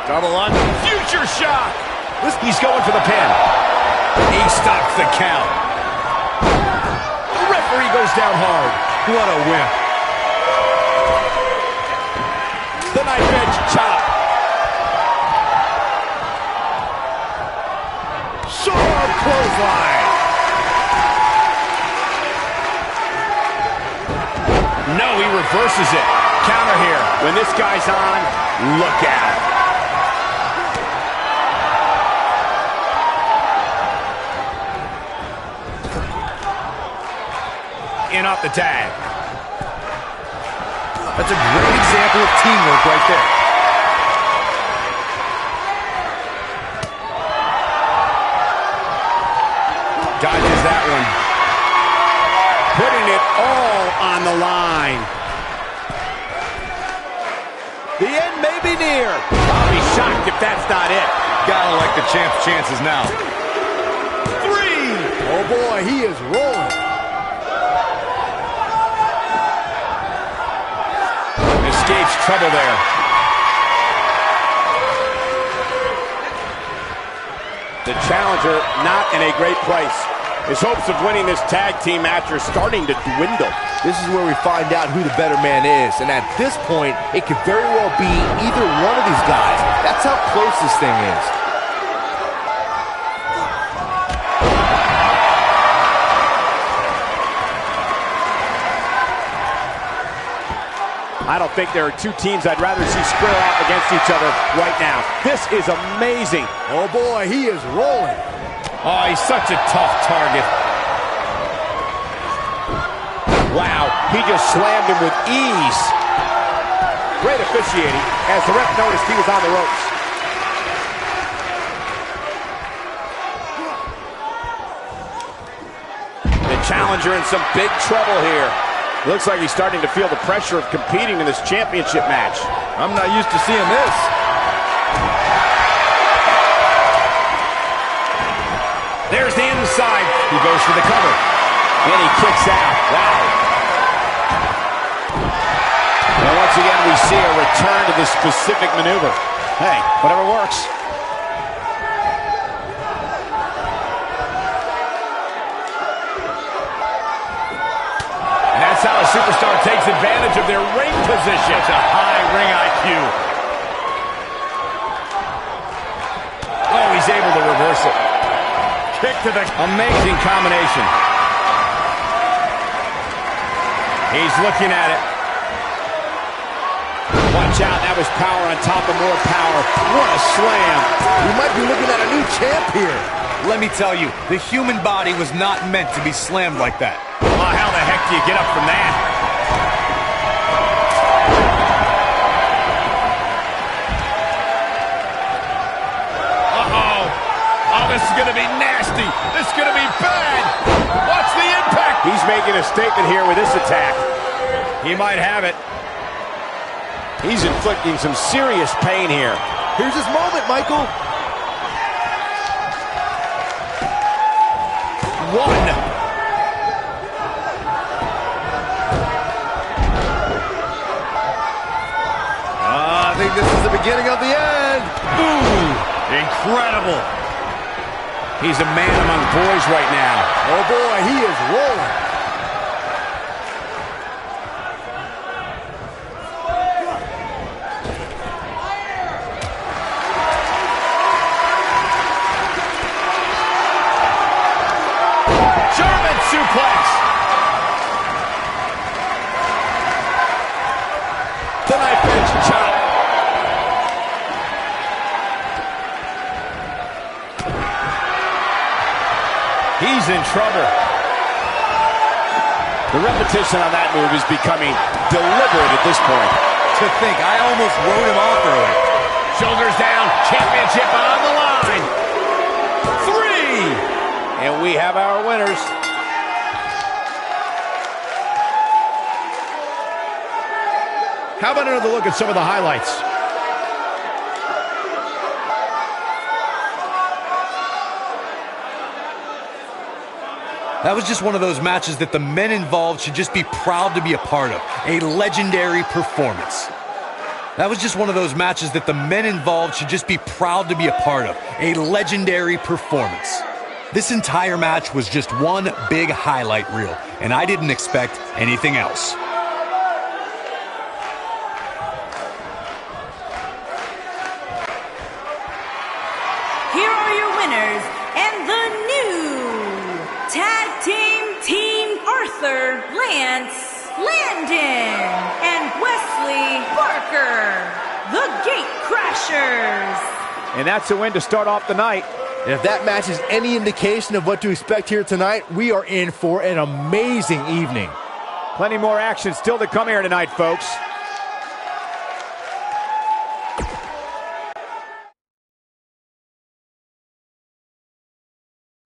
Double on future shock. He's going for the pin. He stops the count. The referee goes down hard. What a win. The knife edge chop. Sharp clothesline. No, he reverses it. Counter here. When this guy's on, look out. In off the tag. That's a great example of teamwork right there. Dodges that one. Putting it all on the line. The end may be near. I'll be shocked if that's not it. Gotta like the champ's chances now. 3. Oh, boy, he is rolling. Escapes trouble there. The challenger not in a great place. His hopes of winning this tag team match are starting to dwindle. This is where we find out who the better man is. And at this point, it could very well be either one of these guys. That's how close this thing is. I don't think there are two teams I'd rather see square off against each other right now. This is amazing. Oh boy, he is rolling. Oh, he's such a tough target. Wow, he just slammed him with ease. Great officiating as the ref noticed he was on the ropes. The challenger in some big trouble here. Looks like he's starting to feel the pressure of competing in this championship match. I'm not used to seeing this. There's the inside. He goes for the cover. And he kicks out. Wow. And once again, we see a return to this specific maneuver. Hey, whatever works. And that's how a superstar takes advantage of their ring position. It's a high ring IQ. Oh, he's able to reverse it. Kick to the... Amazing combination. He's looking at it. Watch out, that was power on top of more power. What a slam. We might be looking at a new champ here. Let me tell you, the human body was not meant to be slammed like that. Oh, how the heck do you get up from that? Uh-oh. Oh, this is going to be nasty. This is going to be bad. Watch the impact. He's making a statement here with this attack. He might have it. He's inflicting some serious pain here. Here's his moment, Michael. One. I think this is the beginning of the end. Ooh, incredible. He's a man among boys right now. Oh boy, he is rolling. German suplex. The knife edge chop. He's in trouble. The repetition on that move is becoming deliberate at this point. To think, I almost wrote him off earlier. Shoulders down, championship on the line. 3. And we have our winners. How about another look at some of the highlights? That was just one of those matches that the men involved should just be proud to be a part of. A legendary performance. That was just one of those matches that the men involved should just be proud to be a part of. A legendary performance. This entire match was just one big highlight reel, and I didn't expect anything else. Here are your winners and the new Tag Team Arthur, Lance, Landon, and Wesley Barker, the Gate Crashers. And that's a win to start off the night. And if that match is any indication of what to expect here tonight, we are in for an amazing evening. Plenty more action still to come here tonight, folks.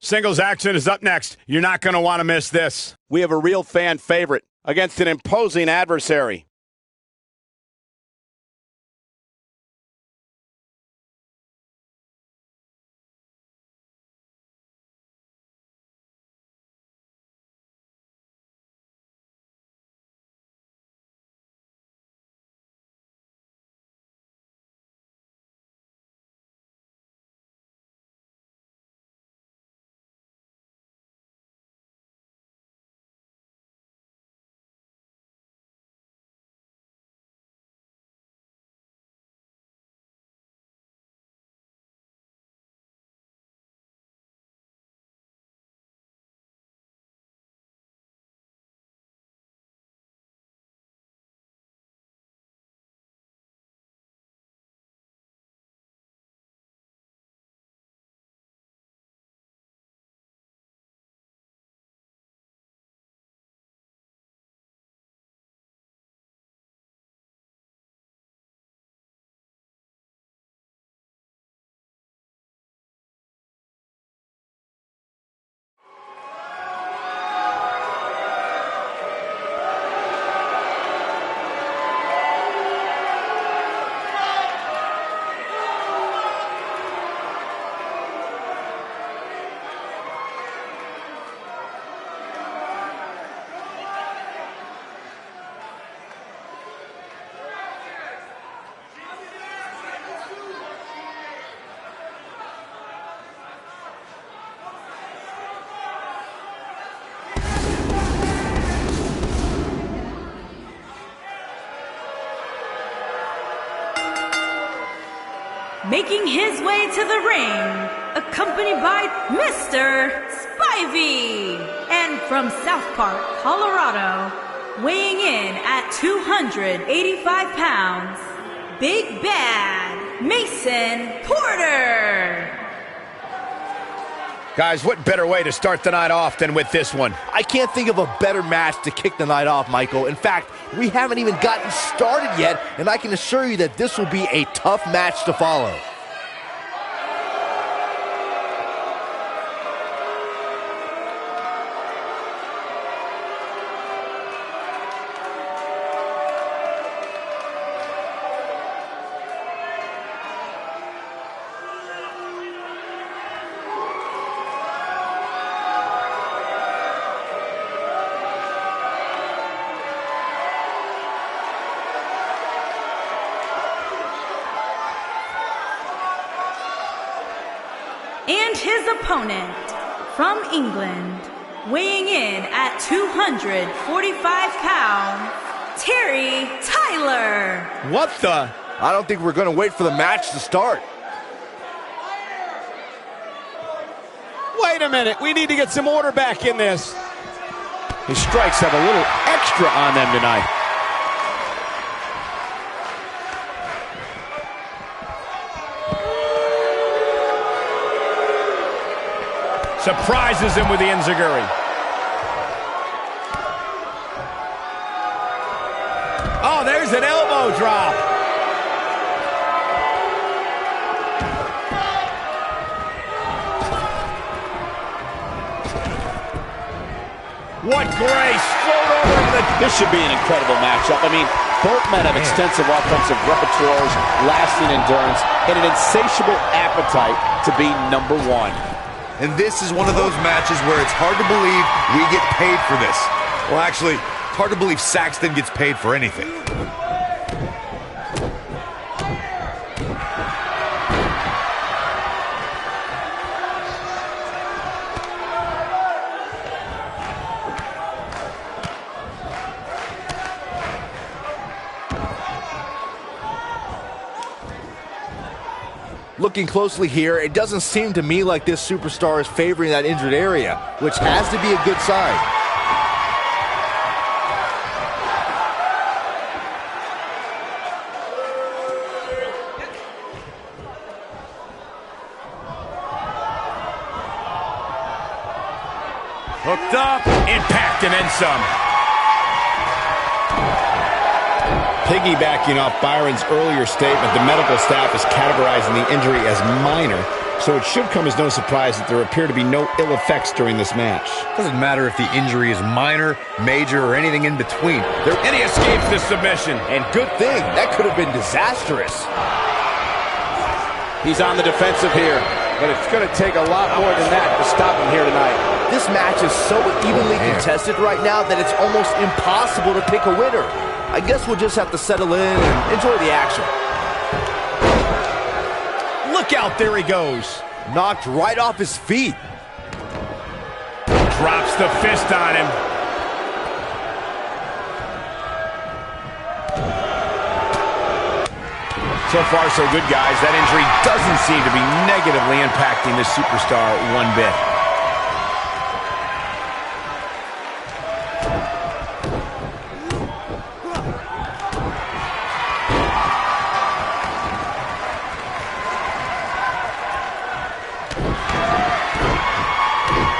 Singles action is up next. You're not going to want to miss this. We have a real fan favorite against an imposing adversary. making his way to the ring, accompanied by Mr. Spivey. And from South Park, Colorado, weighing in at 285 pounds, Big Bad Mason Porter. Guys, what better way to start the night off than with this one? I can't think of a better match to kick the night off, Michael. In fact, we haven't even gotten started yet, and I can assure you that this will be a tough match to follow. And his opponent, from England, weighing in at 245 pounds, Terry Tyler. What the? I don't think we're going to wait for the match to start. Wait a minute, we need to get some order back in this. His strikes have a little extra on them tonight. Surprises him with the enziguri. Oh, there's an elbow drop. What grace. Float over into the... This should be an incredible matchup. I mean, both men have extensive offensive repertoires, lasting endurance, and an insatiable appetite to be number one. And this is one of those matches where it's hard to believe we get paid for this. Well, actually, it's hard to believe Saxton gets paid for anything. Looking closely here, it doesn't seem to me like this superstar is favoring that injured area, which has to be a good sign. Hooked up, impact, and then some. Piggybacking off Byron's earlier statement, the medical staff is categorizing the injury as minor, so it should come as no surprise that there appear to be no ill effects during this match. Doesn't matter if the injury is minor, major, or anything in between. And he escapes the submission. And good thing, that could have been disastrous. He's on the defensive here, but it's going to take a lot more than that to stop him here tonight. This match is so evenly contested right now that it's almost impossible to pick a winner. I guess we'll just have to settle in and enjoy the action. Look out, there he goes. Knocked right off his feet. Drops the fist on him. So far, so good, guys. That injury doesn't seem to be negatively impacting this superstar one bit.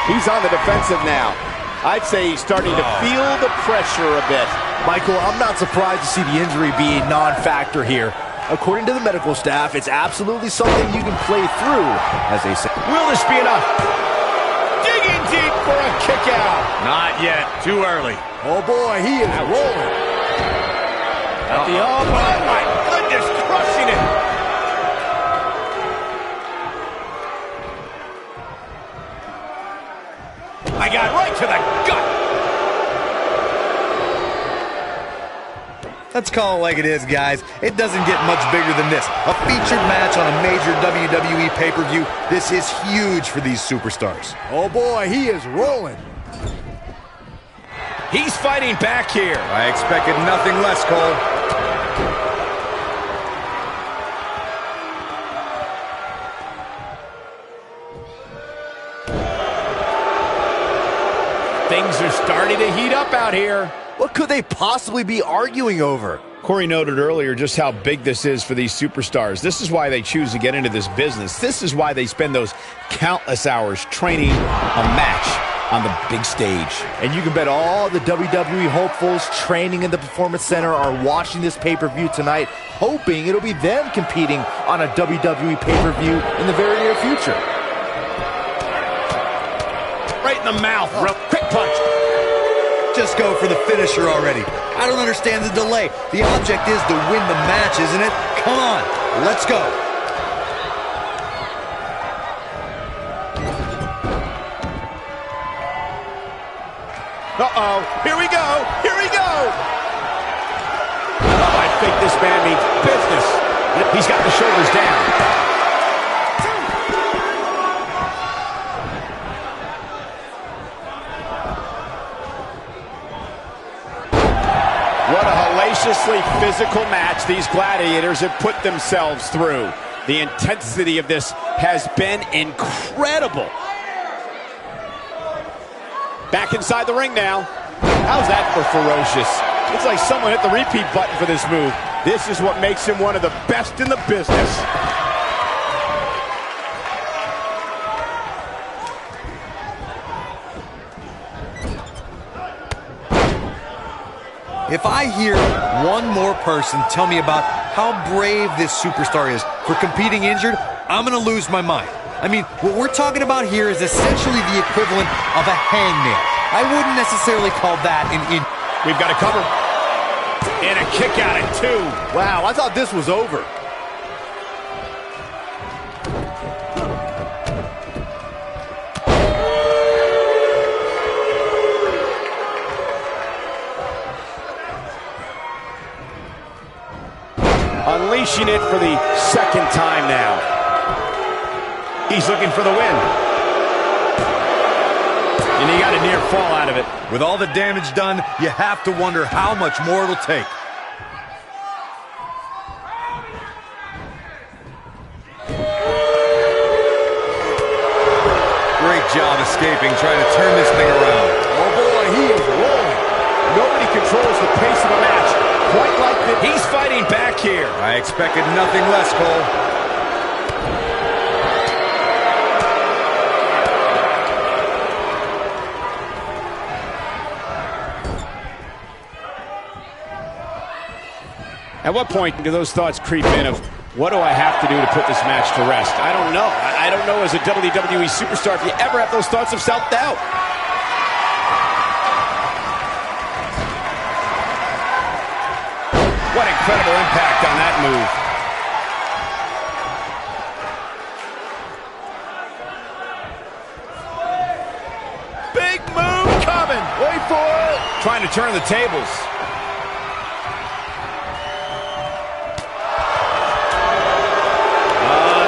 He's on the defensive now. I'd say he's starting to feel the pressure a bit. Michael, I'm not surprised to see the injury be a non-factor here. According to the medical staff, it's absolutely something you can play through, as they say. Will this be enough? Digging deep for a kick out. Not yet. Too early. Oh boy, he is rolling. At the elbow. Oh my goodness, crushing it. I got right to the gut. Let's call it like it is, guys. It doesn't get much bigger than this. A featured match on a major WWE pay-per-view. This is huge for these superstars. Oh boy, he is rolling. He's fighting back here. I expected nothing less, Cole. things are starting to heat up out here. What could they possibly be arguing over? Corey noted earlier just how big this is for these superstars. This is why they choose to get into this business. This is why they spend those countless hours training a match on the big stage. And you can bet all the WWE hopefuls training in the Performance Center are watching this pay-per-view tonight, hoping it'll be them competing on a WWE pay-per-view in the very near future. Right in the mouth. Quick punch. Just go for the finisher already. I don't understand the delay. The object is to win the match, isn't it? Come on, let's go. Uh-oh, here we go, here we go! Oh, I think this man means business. He's got the shoulders down. What a hellaciously physical match these gladiators have put themselves through. The intensity of this has been incredible. Back inside the ring now. How's that for ferocious? Looks like someone hit the repeat button for this move. This is what makes him one of the best in the business. If I hear one more person tell me about how brave this superstar is for competing injured, I'm going to lose my mind. I mean, what we're talking about here is essentially the equivalent of a hangnail. I wouldn't necessarily call that an injury. We've got a cover. And a kick out at 2. Wow, I thought this was over. Unleashing it for the second time now. He's looking for the win. And he got a near fall out of it. With all the damage done, you have to wonder how much more it'll take. Great job escaping, trying to turn this thing around. Oh boy, he is rolling. Nobody controls the pace of a match quite like that. He's fighting back here. I expected nothing less, Cole. At what point do those thoughts creep in of, what do I have to do to put this match to rest? I don't know. I don't know as a WWE superstar if you ever have those thoughts of self-doubt. What incredible impact on that move. Big move coming. Wait for it. Trying to turn the tables.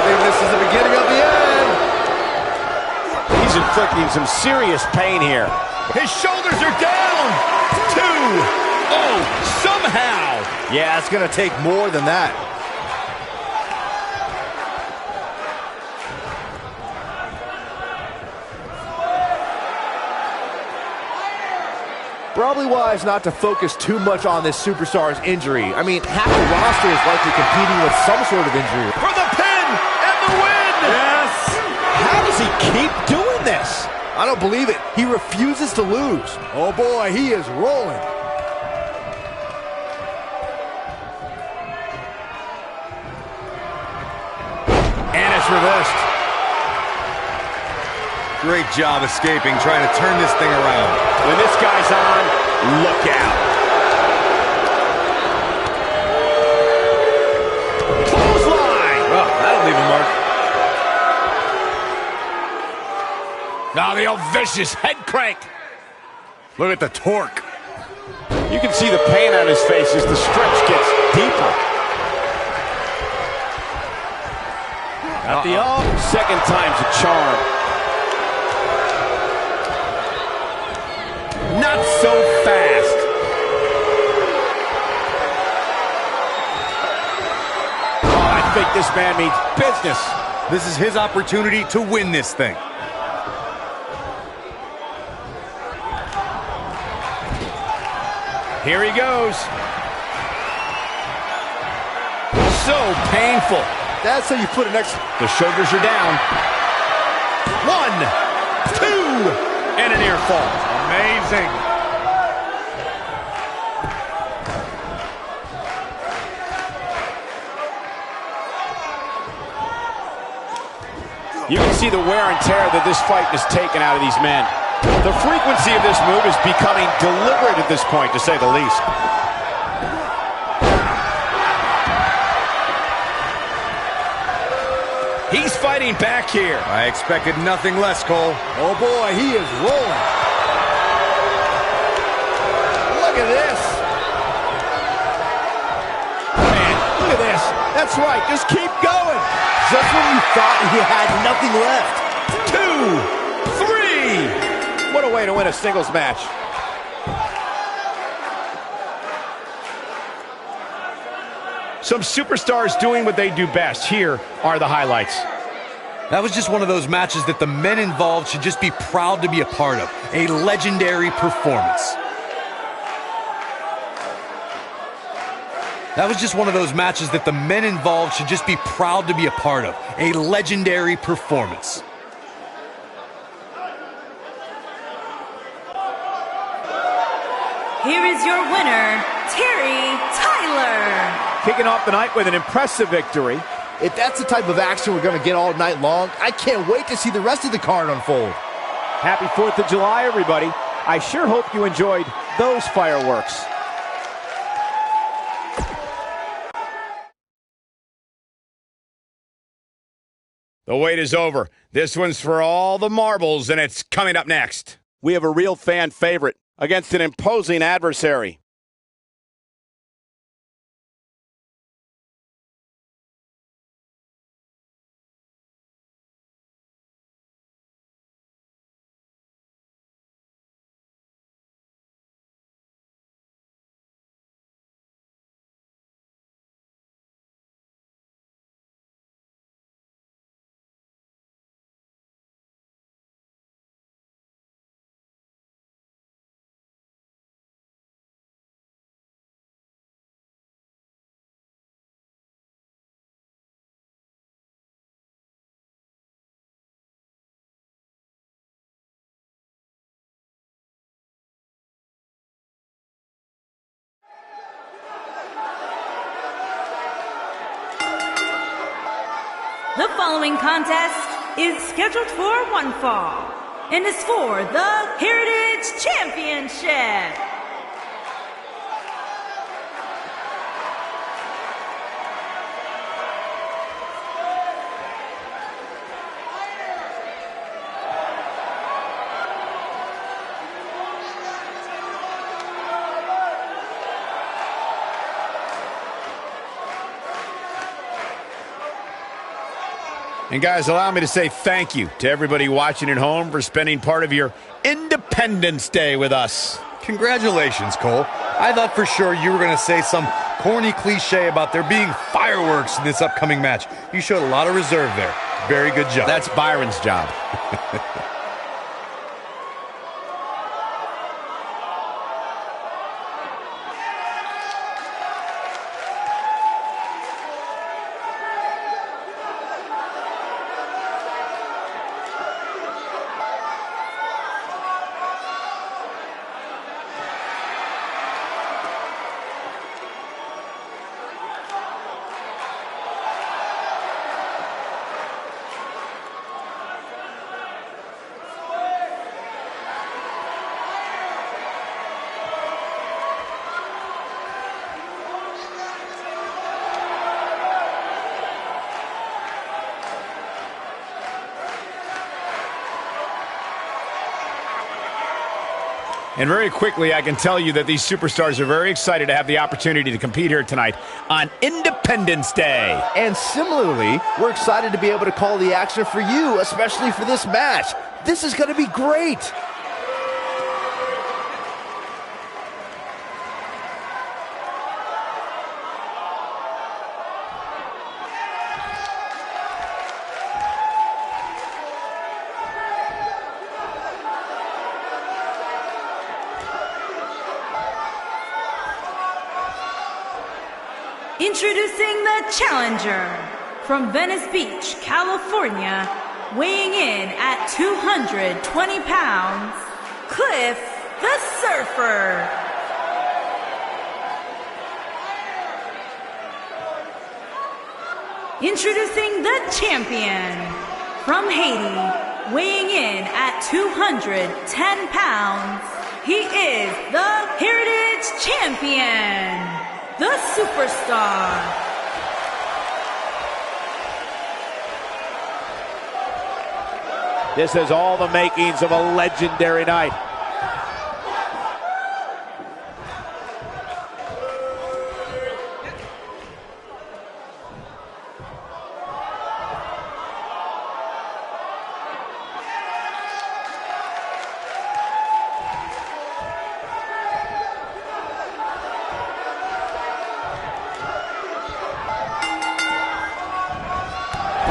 This is the beginning of the end. He's inflicting some serious pain here. His shoulders are down. 2. Oh, somehow. Yeah, it's going to take more than that. Probably wise not to focus too much on this superstar's injury. I mean, half the roster is likely competing with some sort of injury. For the pin and the win! Yes! How does he keep doing this? I don't believe it. He refuses to lose. Oh boy, he is rolling. And it's reversed. Great job escaping, trying to turn this thing around. When this guy's on, look out. Clothesline! Oh, that'll leave a mark. Now the old vicious head crank. Look at the torque. You can see the pain on his face as the stretch gets deeper. Got the second time's a charm. Not so fast. Oh, I think this man means business. This is his opportunity to win this thing. Here he goes. So painful. That's how you put it next. The shoulders are down. 1, 2, and a near fall. Amazing. You can see the wear and tear that this fight has taken out of these men. The frequency of this move is becoming deliberate at this point, to say the least. He's fighting back here. I expected nothing less, Cole. Oh boy, he is rolling. Look at this. Man, look at this. That's right, just keep going. Just when you thought he had nothing left. 2, 3. What a way to win a singles match. Some superstars doing what they do best. Here are the highlights. That was just one of those matches that the men involved should just be proud to be a part of. A legendary performance. That was just one of those matches that the men involved should just be proud to be a part of. A legendary performance. Here is your winner, Terry Tyler. Kicking off the night with an impressive victory. If that's the type of action we're going to get all night long, I can't wait to see the rest of the card unfold. Happy 4th of July, everybody. I sure hope you enjoyed those fireworks. The wait is over. This one's for all the marbles, and it's coming up next. We have a real fan favorite against an imposing adversary. The following contest is scheduled for one fall and is for the Heritage Championship. And guys, allow me to say thank you to everybody watching at home for spending part of your Independence Day with us. Congratulations, Cole. I thought for sure you were going to say some corny cliche about there being fireworks in this upcoming match. You showed a lot of reserve there. Very good job. That's Byron's job. And very quickly, I can tell you that these superstars are very excited to have the opportunity to compete here tonight on Independence Day. And similarly, we're excited to be able to call the action for you, especially for this match. This is going to be great. Introducing the challenger from Venice Beach, California, weighing in at 220 pounds, Cliff the Surfer. Introducing the champion from Haiti, weighing in at 210 pounds, he is the Heritage Champion, the Superstar. This has all the makings of a legendary night.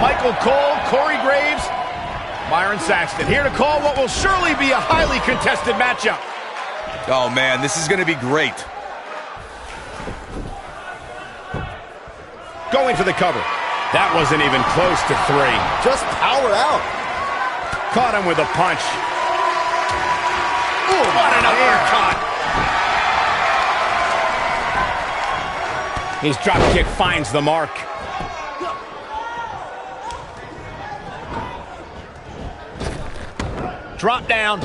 Michael Cole, Corey Graves, Byron Saxton here to call what will surely be a highly contested matchup. Oh, man, this is going to be great. Going for the cover. That wasn't even close to 3. Just power out. Caught him with a punch. Ooh, what an uppercut. His drop kick finds the mark. Drop down.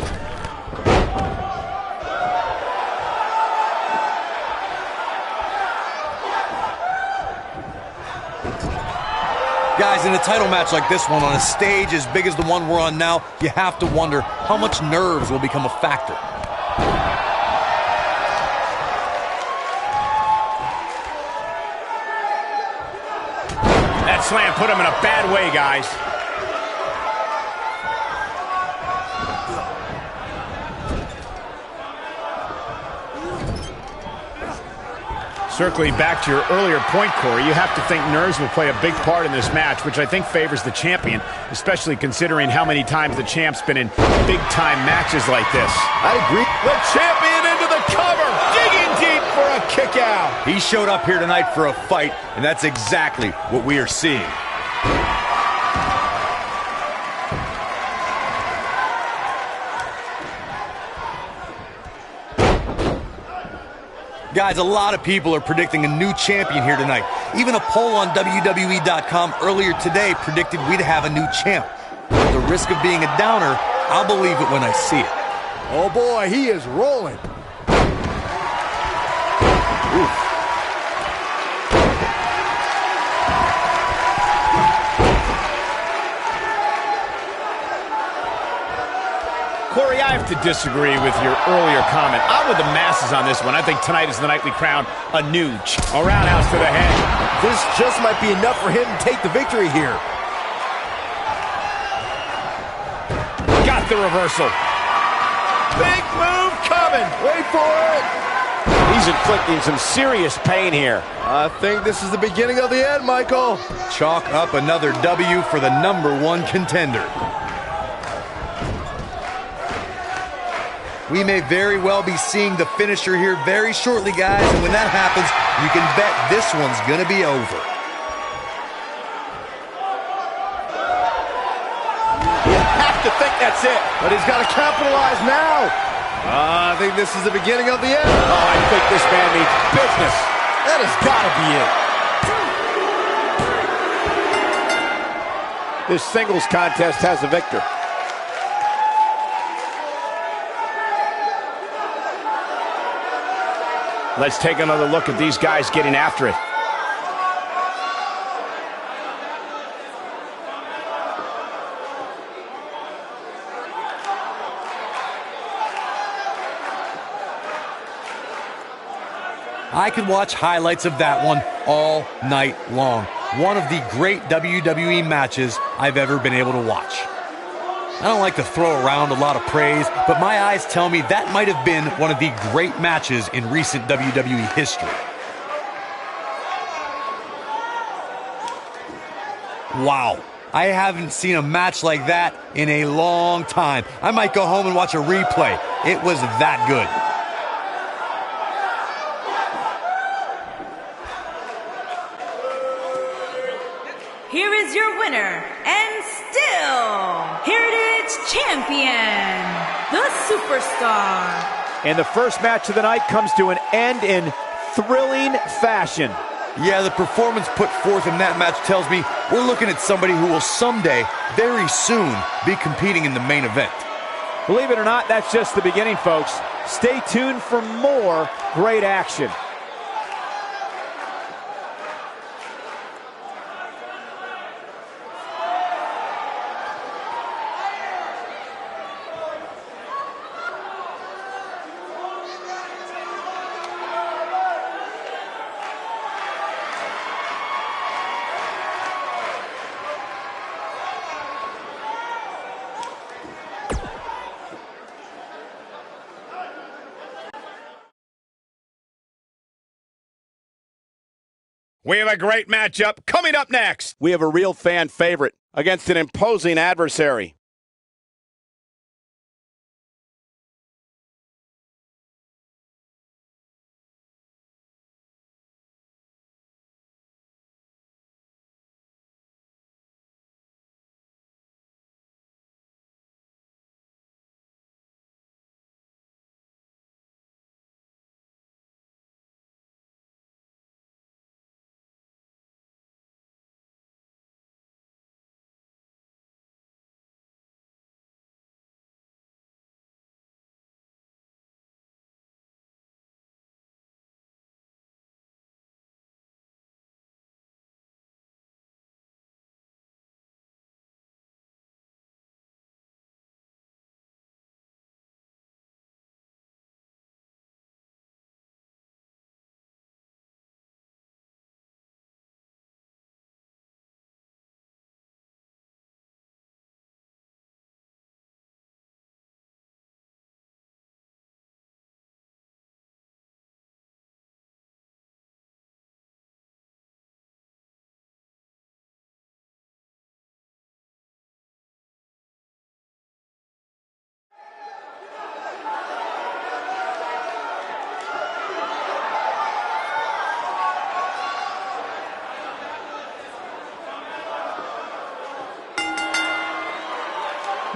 Guys, in a title match like this one, on a stage as big as the one we're on now, you have to wonder how much nerves will become a factor. That slam put him in a bad way, guys. Circling back to your earlier point, Corey, you have to think nerves will play a big part in this match, which I think favors the champion, especially considering how many times the champ's been in big-time matches like this. I agree. The champion into the cover, digging deep for a kick out. He showed up here tonight for a fight, and that's exactly what we are seeing. Guys, a lot of people are predicting a new champion here tonight. Even a poll on WWE.com earlier today predicted we'd have a new champ. At the risk of being a downer, I'll believe it when I see it. Oh boy, he is rolling. Oof. Corey, I have to disagree with your earlier comment. I'm with the masses on this one. I think tonight is the night we crown a new a roundhouse to the head. This just might be enough for him to take the victory here. Got the reversal. Big move coming. Wait for it. He's inflicting some serious pain here. I think this is the beginning of the end, Michael. Chalk up another W for the #1 contender. We may very well be seeing the finisher here very shortly, guys, and when that happens, you can bet this one's gonna be over. You have to think that's it. But he's got to capitalize now. I think this is the beginning of the end. Oh, I think this man needs business. That has got to be it. This singles contest has a victor. Let's take another look at these guys getting after it. I could watch highlights of that one all night long. One of the great WWE matches I've ever been able to watch. I don't like to throw around a lot of praise, but my eyes tell me that might have been one of the great matches in recent WWE history. Wow, I haven't seen a match like that in a long time. I might go home and watch a replay. It was that good. champion, the Superstar. And the first match of the night comes to an end in thrilling fashion. Yeah, the performance put forth in that match tells me we're looking at somebody who will someday, very soon, be competing in the main event. Believe it or not, that's just the beginning, folks. Stay tuned for more great action. We have a great matchup coming up next. We have a real fan favorite against an imposing adversary.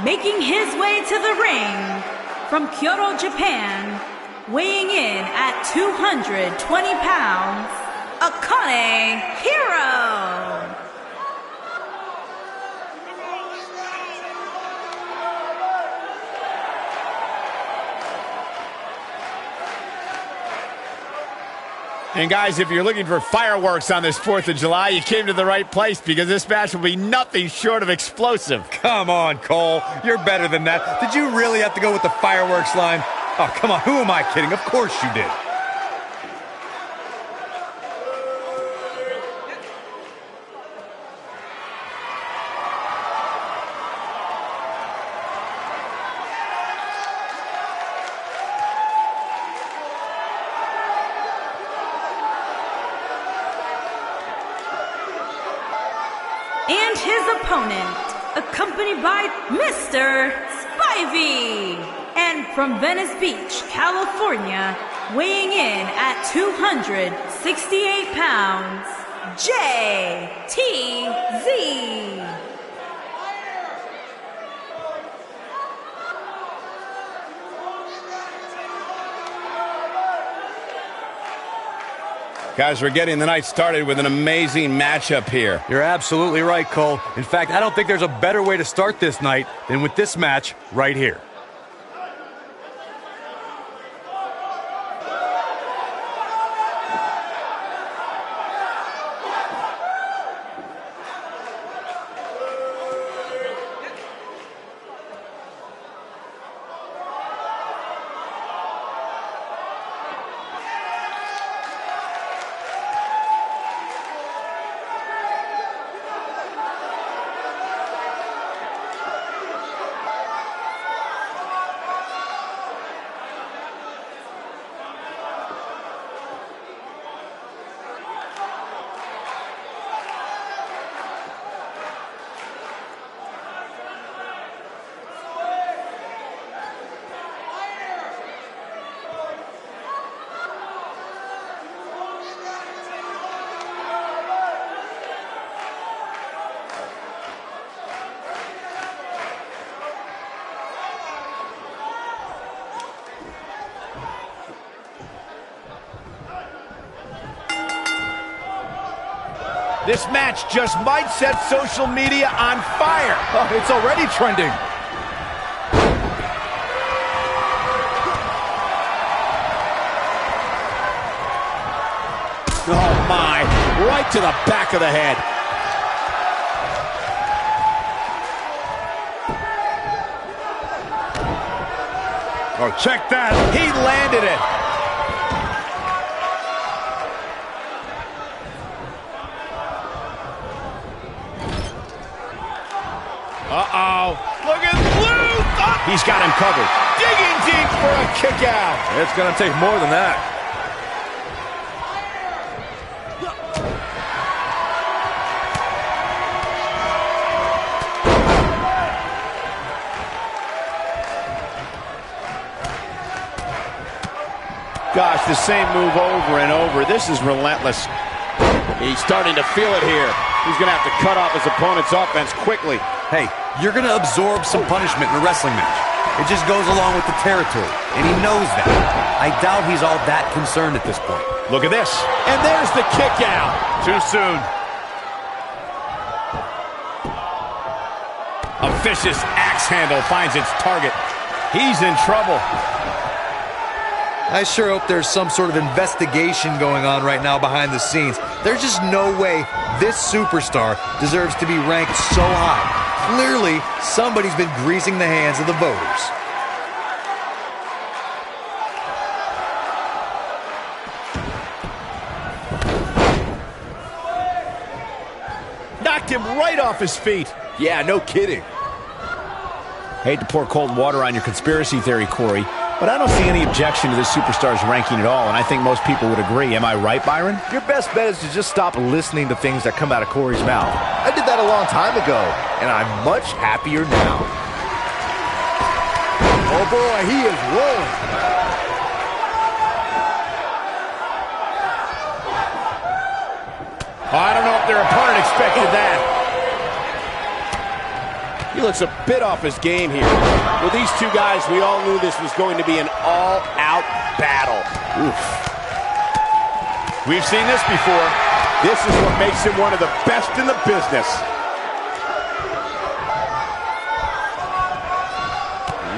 Making his way to the ring from Kyoto, Japan, weighing in at 220 pounds, Akane Hiro. And guys, if you're looking for fireworks on this 4th of July, you came to the right place because this match will be nothing short of explosive. Come on, Cole. You're better than that. Did you really have to go with the fireworks line? Oh, come on. Who am I kidding? Of course you did. And his opponent, accompanied by Mr. Spivey. And from Venice Beach, California, weighing in at 268 pounds, JTZ. Guys, we're getting the night started with an amazing matchup here. You're absolutely right, Cole. In fact, I don't think there's a better way to start this night than with this match right here. This match just might set social media on fire. Oh, it's already trending. Oh, my. Right to the back of the head. Oh, check that. He landed it. Uh-oh. Look at Lou. Oh. He's got him covered. Digging deep for a kick out. It's going to take more than that. Gosh, the same move over and over. This is relentless. He's starting to feel it here. He's going to have to cut off his opponent's offense quickly. Hey, you're going to absorb some punishment in a wrestling match. It just goes along with the territory, and he knows that. I doubt he's all that concerned at this point. Look at this. And there's the kick out. Too soon. A vicious axe handle finds its target. He's in trouble. I sure hope there's some sort of investigation going on right now behind the scenes. There's just no way this superstar deserves to be ranked so high. Clearly, somebody's been greasing the hands of the voters. Knocked him right off his feet. Yeah, no kidding. Hate to pour cold water on your conspiracy theory, Corey, but I don't see any objection to this superstar's ranking at all, and I think most people would agree. Am I right, Byron? Your best bet is to just stop listening to things that come out of Corey's mouth. I did that a long time ago, and I'm much happier now. Oh boy, he is rolling. I don't know if their opponent expected that. He looks a bit off his game here. With these two guys, we all knew this was going to be an all-out battle. Oof. We've seen this before. This is what makes him one of the best in the business.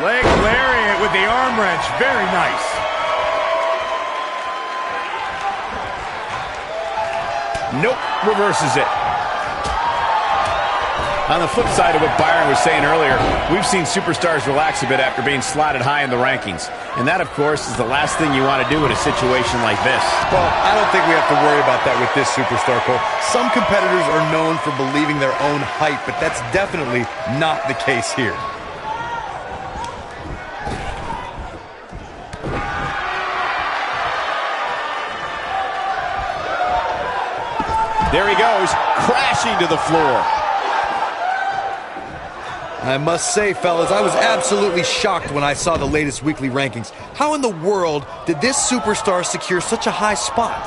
Leg lariat with the arm wrench. Very nice. Nope, reverses it. On the flip side of what Byron was saying earlier, we've seen superstars relax a bit after being slotted high in the rankings. And that, of course, is the last thing you want to do in a situation like this. Well, I don't think we have to worry about that with this superstar, Cole. Some competitors are known for believing their own hype, but that's definitely not the case here. There he goes, crashing to the floor. I must say, fellas, I was absolutely shocked when I saw the latest weekly rankings. How in the world did this superstar secure such a high spot?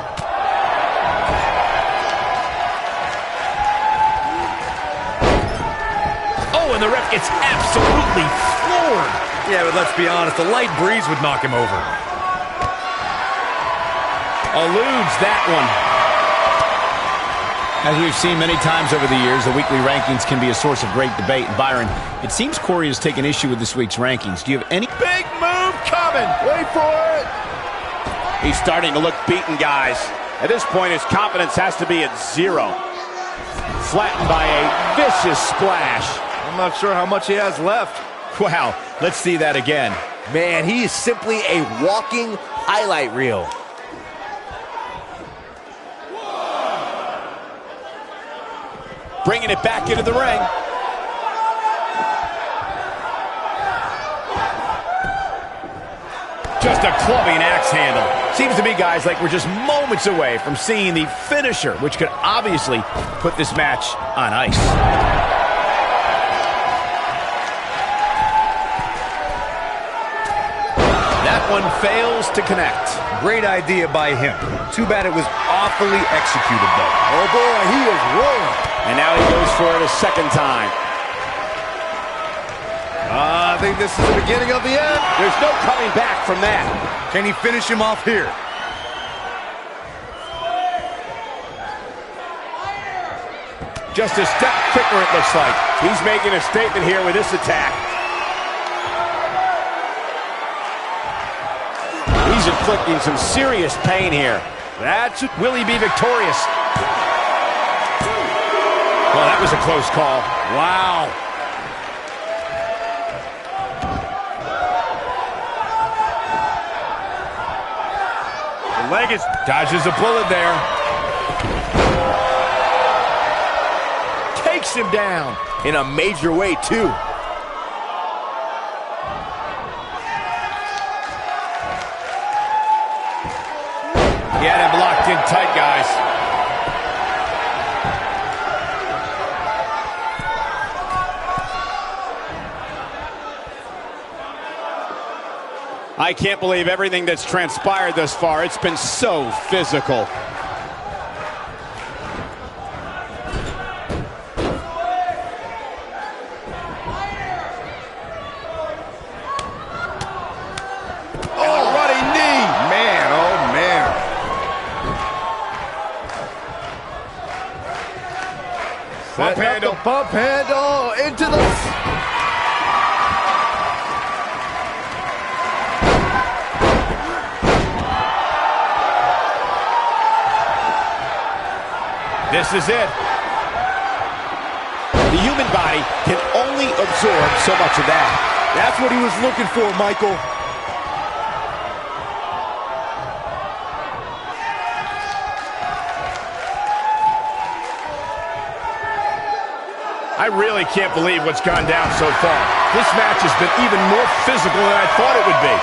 Oh, and the ref gets absolutely floored. Yeah, but let's be honest, a light breeze would knock him over. Eludes that one. As we've seen many times over the years, the weekly rankings can be a source of great debate. And Byron, it seems Corey has taken issue with this week's rankings. Do you have any big move coming? Wait for it. He's starting to look beaten, guys. At this point, his confidence has to be at zero. Flattened by a vicious splash. I'm not sure how much he has left. Wow, let's see that again. Man, he is simply a walking highlight reel. Bringing it back into the ring. Just a clubbing axe handle. Seems to me, guys, like we're just moments away from seeing the finisher, which could obviously put this match on ice. That one fails to connect. Great idea by him. Too bad it was awfully executed, though. Oh boy, he is rolling. And now he goes for it a second time. I think this is the beginning of the end. There's no coming back from that. Can he finish him off here? Just a step quicker, it looks like. He's making a statement here with this attack. He's inflicting some serious pain here. Will he be victorious? Well, that was a close call. Wow. The leg is... Dodges a bullet there. Takes him down in a major way, too. He had him locked in tight, guys. I can't believe everything that's transpired thus far. It's been so physical. Bump handle. Bump handle into the... This is it. The human body can only absorb so much of that. That's what he was looking for, Michael. I really can't believe what's gone down so far. This match has been even more physical than I thought it would be.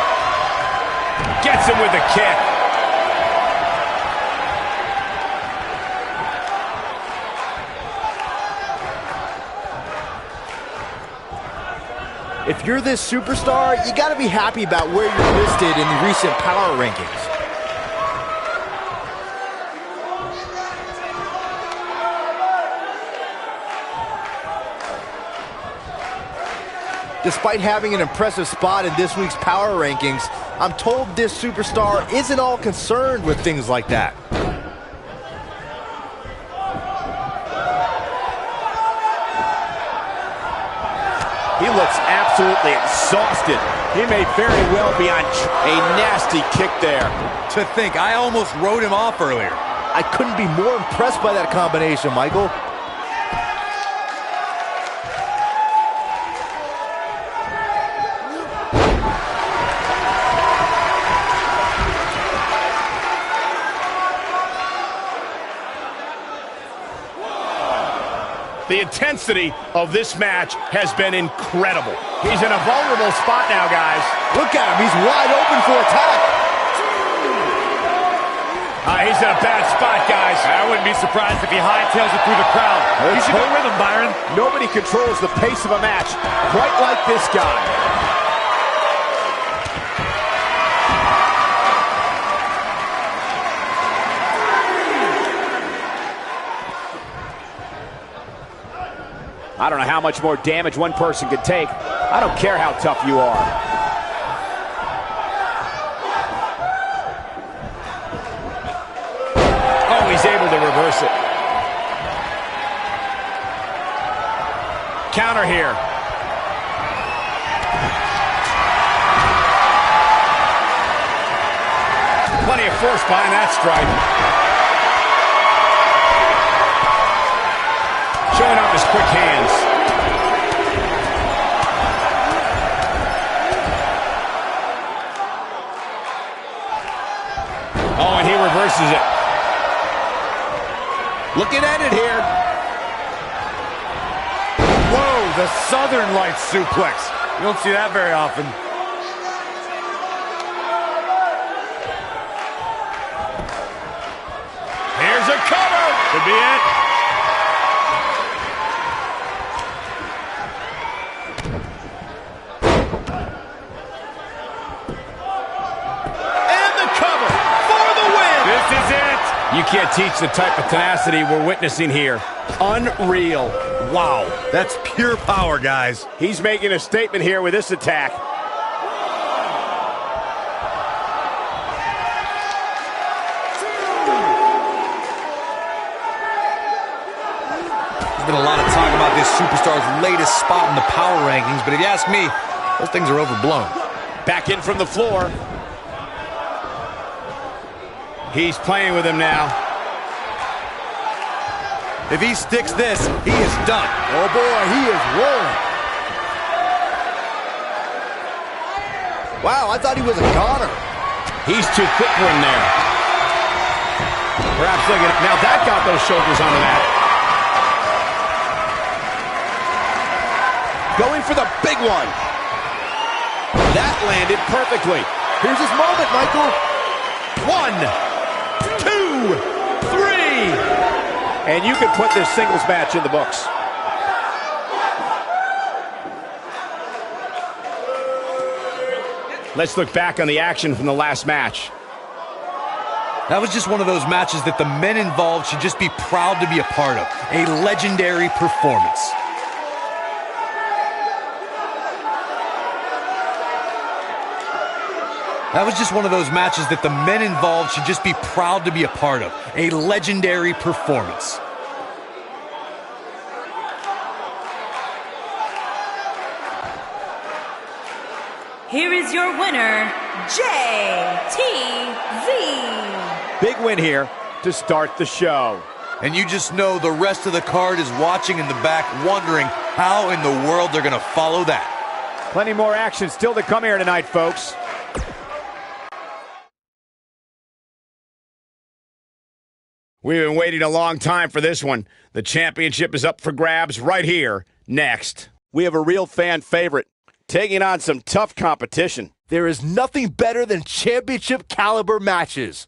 Gets him with a kick. If you're this superstar, you got to be happy about where you're listed in the recent power rankings. Despite having an impressive spot in this week's power rankings, I'm told this superstar isn't all concerned with things like that. He looks absolutely exhausted. He may very well be on a nasty kick there. To think, I almost wrote him off earlier. I couldn't be more impressed by that combination, Michael. The intensity of this match has been incredible. He's in a vulnerable spot now, guys. Look at him. He's wide open for attack. He's in a bad spot, guys. I wouldn't be surprised if he hightails it through the crowd. You should go with him, Byron. Nobody controls the pace of a match quite like this guy. I don't know how much more damage one person could take. I don't care how tough you are. Oh, he's able to reverse it. Counter here. Plenty of force behind that strike. Showing off his quick hands. Oh, and he reverses it. Looking at it here. Whoa, the Southern Lights suplex. You don't see that very often. Here's a cover. Could be it. You can't teach the type of tenacity we're witnessing here. Unreal. Wow, that's pure power, guys. He's making a statement here with this attack. There's been a lot of talk about this superstar's latest spot in the power rankings, but if you ask me, those things are overblown. Back in from the floor. He's playing with him now. If he sticks this, he is done. Oh boy, he is rolling. Wow, I thought he was a goner. He's too quick for him there. Perhaps looking at, now that got those shoulders on the mat. Going for the big one. That landed perfectly. Here's his moment, Michael. 1, 2, 3. And you can put this singles match in the books. Let's look back on the action from the last match. That was just one of those matches that the men involved should just be proud to be a part of. A legendary performance. That was just one of those matches that the men involved should just be proud to be a part of. A legendary performance. Here is your winner, JTZ. Big win here to start the show. And you just know the rest of the card is watching in the back, wondering how in the world they're going to follow that. Plenty more action still to come here tonight, folks. We've been waiting a long time for this one. The championship is up for grabs right here, next. We have a real fan favorite taking on some tough competition. There is nothing better than championship caliber matches.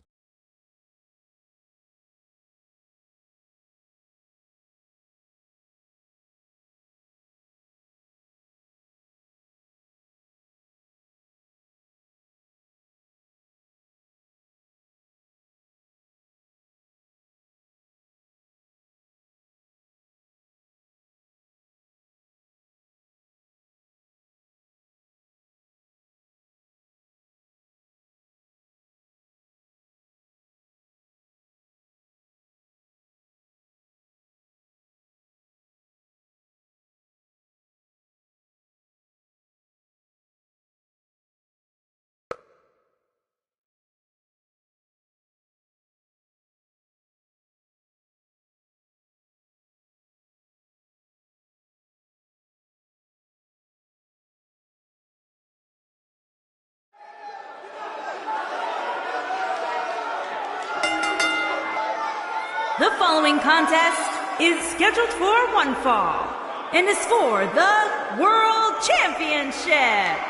The following contest is scheduled for one fall and is for the World Championship.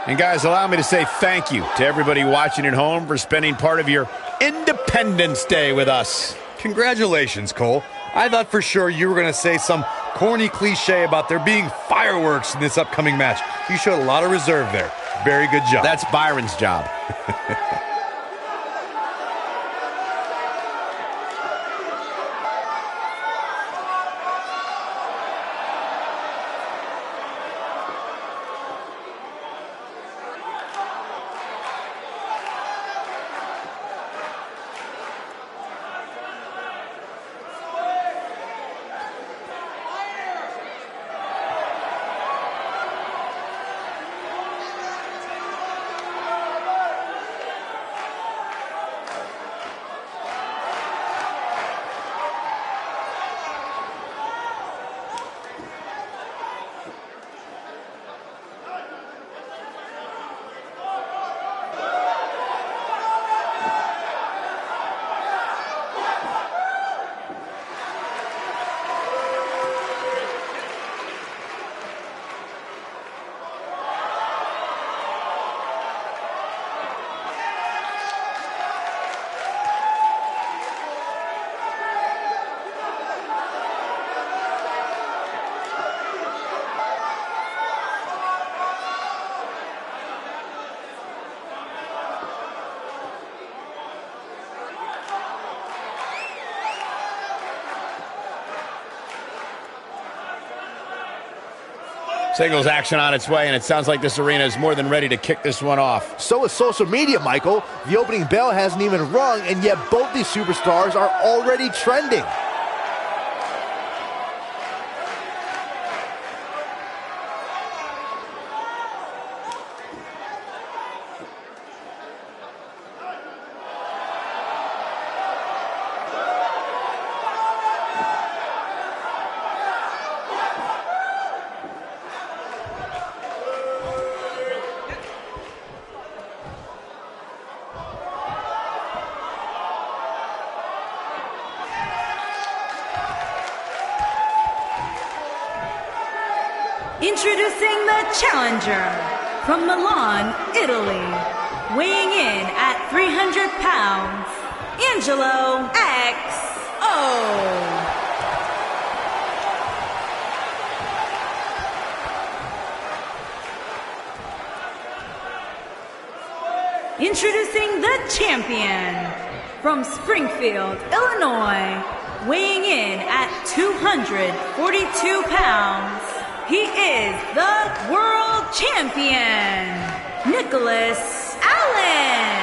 And guys, allow me to say thank you to everybody watching at home for spending part of your Independence Day with us. Congratulations, Cole. I thought for sure you were going to say some corny cliche about there being fireworks in this upcoming match. You showed a lot of reserve there. Very good job. That's Byron's job. Singles action on its way, and it sounds like this arena is more than ready to kick this one off. So is social media, Michael. The opening bell hasn't even rung, and yet both these superstars are already trending. Introducing the challenger from Milan, Italy, weighing in at 300 pounds, Angelo XO. Introducing the champion from Springfield, Illinois, weighing in at 242 pounds. He is the world champion, Nicholas Allen.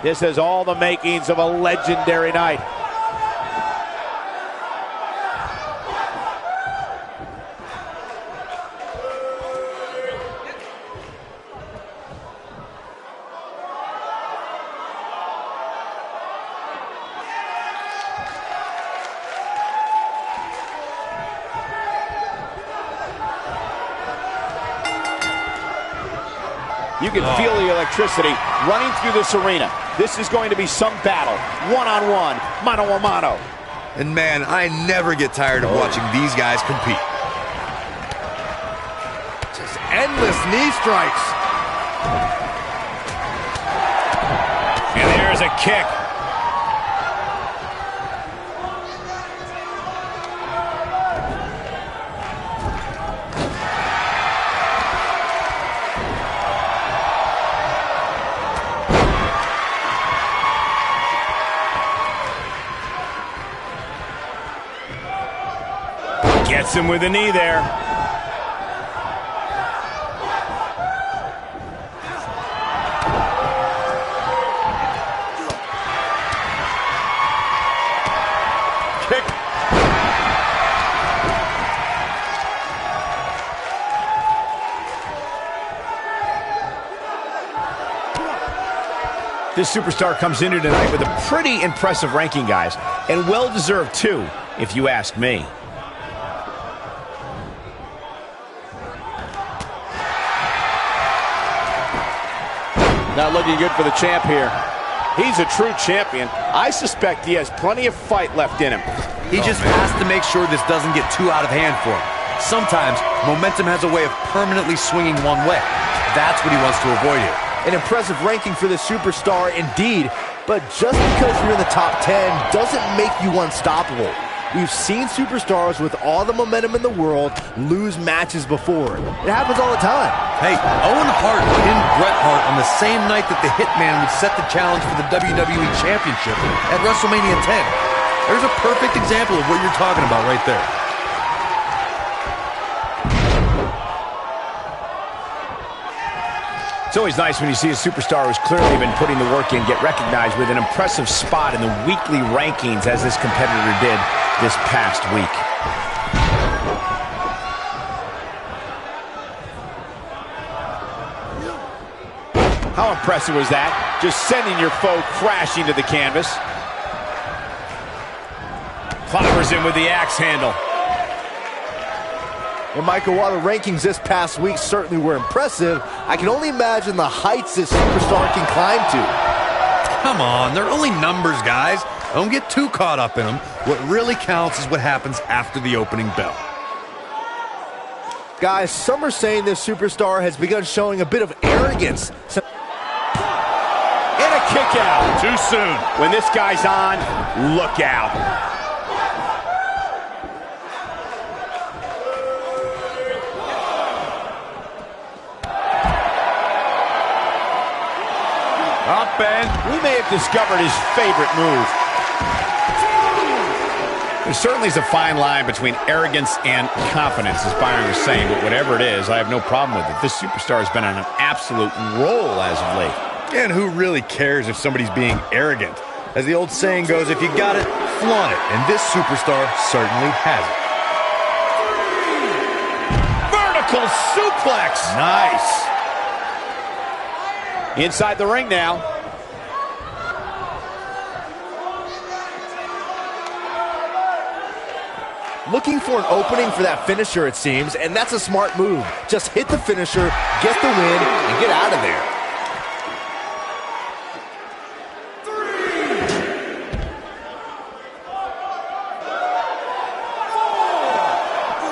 This has all the makings of a legendary night. You can feel the electricity running through this arena. This is going to be some battle, one-on-one, mano-a-mano. And man, I never get tired of watching these guys compete. Just endless knee strikes. And there's a kick. Gets him with a knee there. Kick. This superstar comes into tonight with a pretty impressive ranking, guys, and well-deserved too, if you ask me. Not looking good for the champ here. He's a true champion. I suspect he has plenty of fight left in him. He just has to make sure this doesn't get too out of hand for him. Sometimes momentum has a way of permanently swinging one way. That's what he wants to avoid here. An impressive ranking for this superstar indeed, but just because you're in the top 10 doesn't make you unstoppable. We've seen superstars with all the momentum in the world lose matches before. It happens all the time. Hey, Owen Hart pinned Bret Hart on the same night that the Hitman would set the challenge for the WWE Championship at WrestleMania 10. There's a perfect example of what you're talking about right there. It's always nice when you see a superstar who's clearly been putting the work in get recognized with an impressive spot in the weekly rankings, as this competitor did this past week. How impressive was that? Just sending your foe crashing to the canvas. Clobbers him with the axe handle. And Michael, while the rankings this past week certainly were impressive, I can only imagine the heights this superstar can climb to. Come on, they're only numbers, guys. Don't get too caught up in them. What really counts is what happens after the opening bell. Guys, some are saying this superstar has begun showing a bit of arrogance. And a kick out. Too soon. When this guy's on, look out. Up and We may have discovered his favorite move. There certainly is a fine line between arrogance and confidence, as Byron was saying, but whatever it is, I have no problem with it. This superstar has been on an absolute roll as of late. And who really cares if somebody's being arrogant? As the old saying goes, if you got it, flaunt it. And this superstar certainly has it. Vertical suplex. Nice. Inside the ring now. Looking for an opening for that finisher, it seems, and that's a smart move. Just hit the finisher, get the win, and get out of there.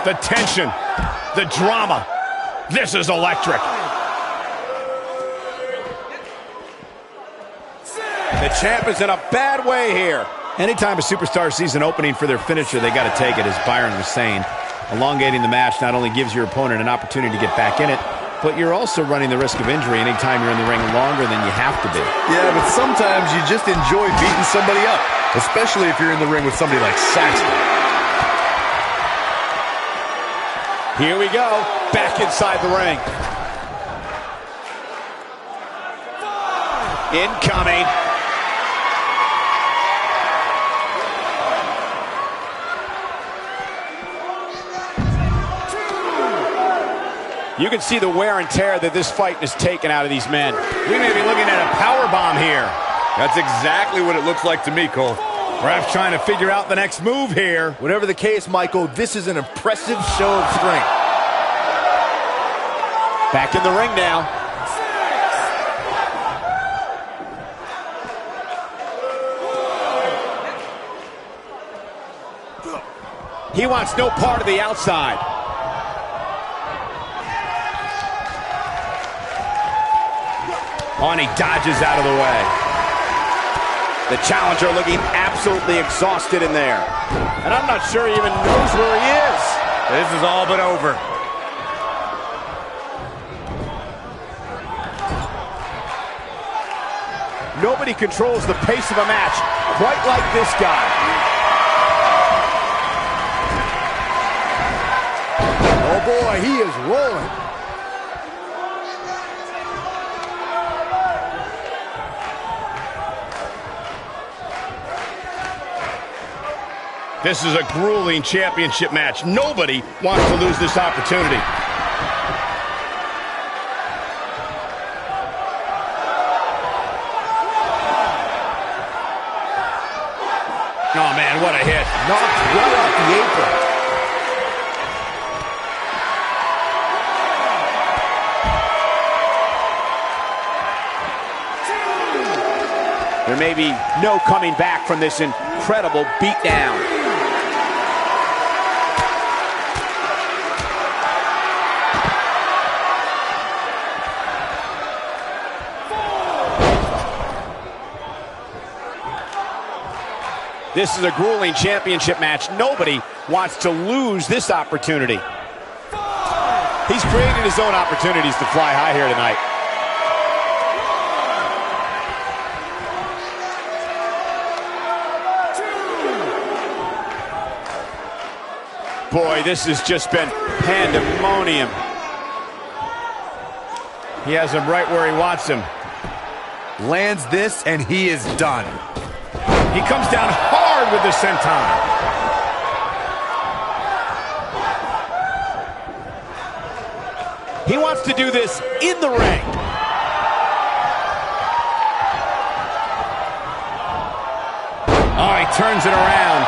The tension, the drama. This is electric. The champ is in a bad way here. Anytime a superstar sees an opening for their finisher, they got to take it, as Byron was saying. Elongating the match not only gives your opponent an opportunity to get back in it, but you're also running the risk of injury anytime you're in the ring longer than you have to be. Yeah, but sometimes you just enjoy beating somebody up, especially if you're in the ring with somebody like Saxton. Here we go, back inside the ring. Incoming. You can see the wear and tear that this fight has taken out of these men. We may be looking at a power bomb here. That's exactly what it looks like to me, Cole. Perhaps trying to figure out the next move here. Whatever the case, Michael, this is an impressive show of strength. Back in the ring now. He wants no part of the outside. Oh, and he dodges out of the way. The challenger looking absolutely exhausted in there. And I'm not sure he even knows where he is. This is all but over. Nobody controls the pace of a match quite like this guy. Oh boy, he is rolling. This is a grueling championship match. Nobody wants to lose this opportunity. Oh, man, what a hit. Knocked right off the apron. There may be no coming back from this incredible beatdown. This is a grueling championship match. Nobody wants to lose this opportunity. He's created his own opportunities to fly high here tonight. Boy, this has just been pandemonium. He has him right where he wants him. Lands this, and he is done. He comes down hard with the senton. He wants to do this in the ring. Oh, he turns it around.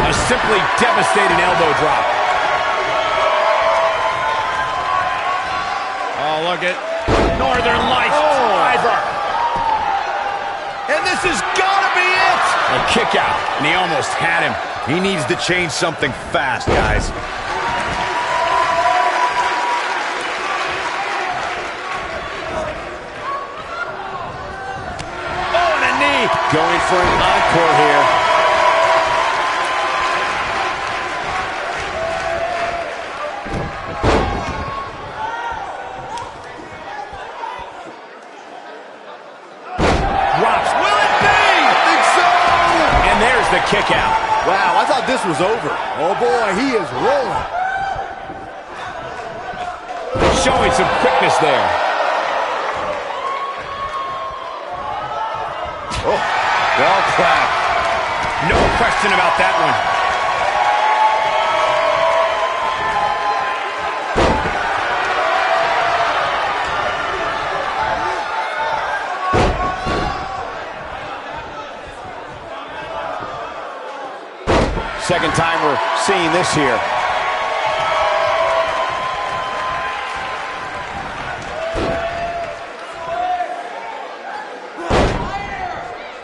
A simply devastating elbow drop. Oh, look at Northern Lights driver. And this has got to be it. A kick out, and he almost had him. He needs to change something fast, guys. Oh, and a knee. Going for an encore here. kick out. Wow, I thought this was over. Oh boy, he is rolling. Showing some quickness there. Oh, well clapped. No question about that one. Second time we're seeing this here.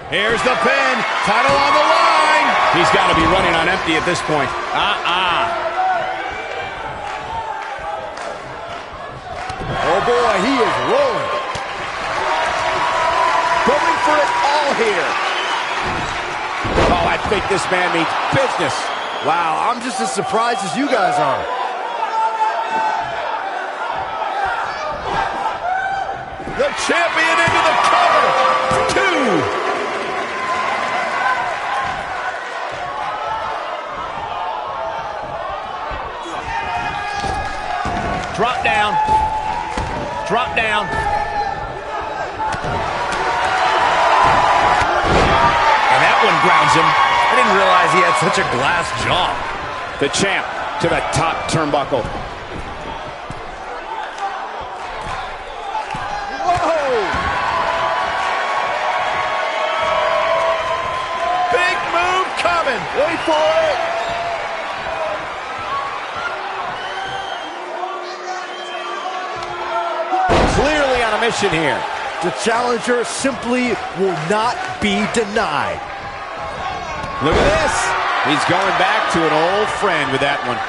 Here's the pin. Title on the line. He's got to be running on empty at this point. Oh boy, he is rolling. Going for it all here. Oh, I think this man means business. Wow, I'm just as surprised as you guys are. The champion into the cover. 2. Drop down. Drop down. And that one grounds him. I didn't realize he had such a glass jaw. The champ to the top turnbuckle. Whoa! Big move coming. Wait for it. Clearly on a mission here. The challenger simply will not be denied. Look at this. He's going back to an old friend with that one.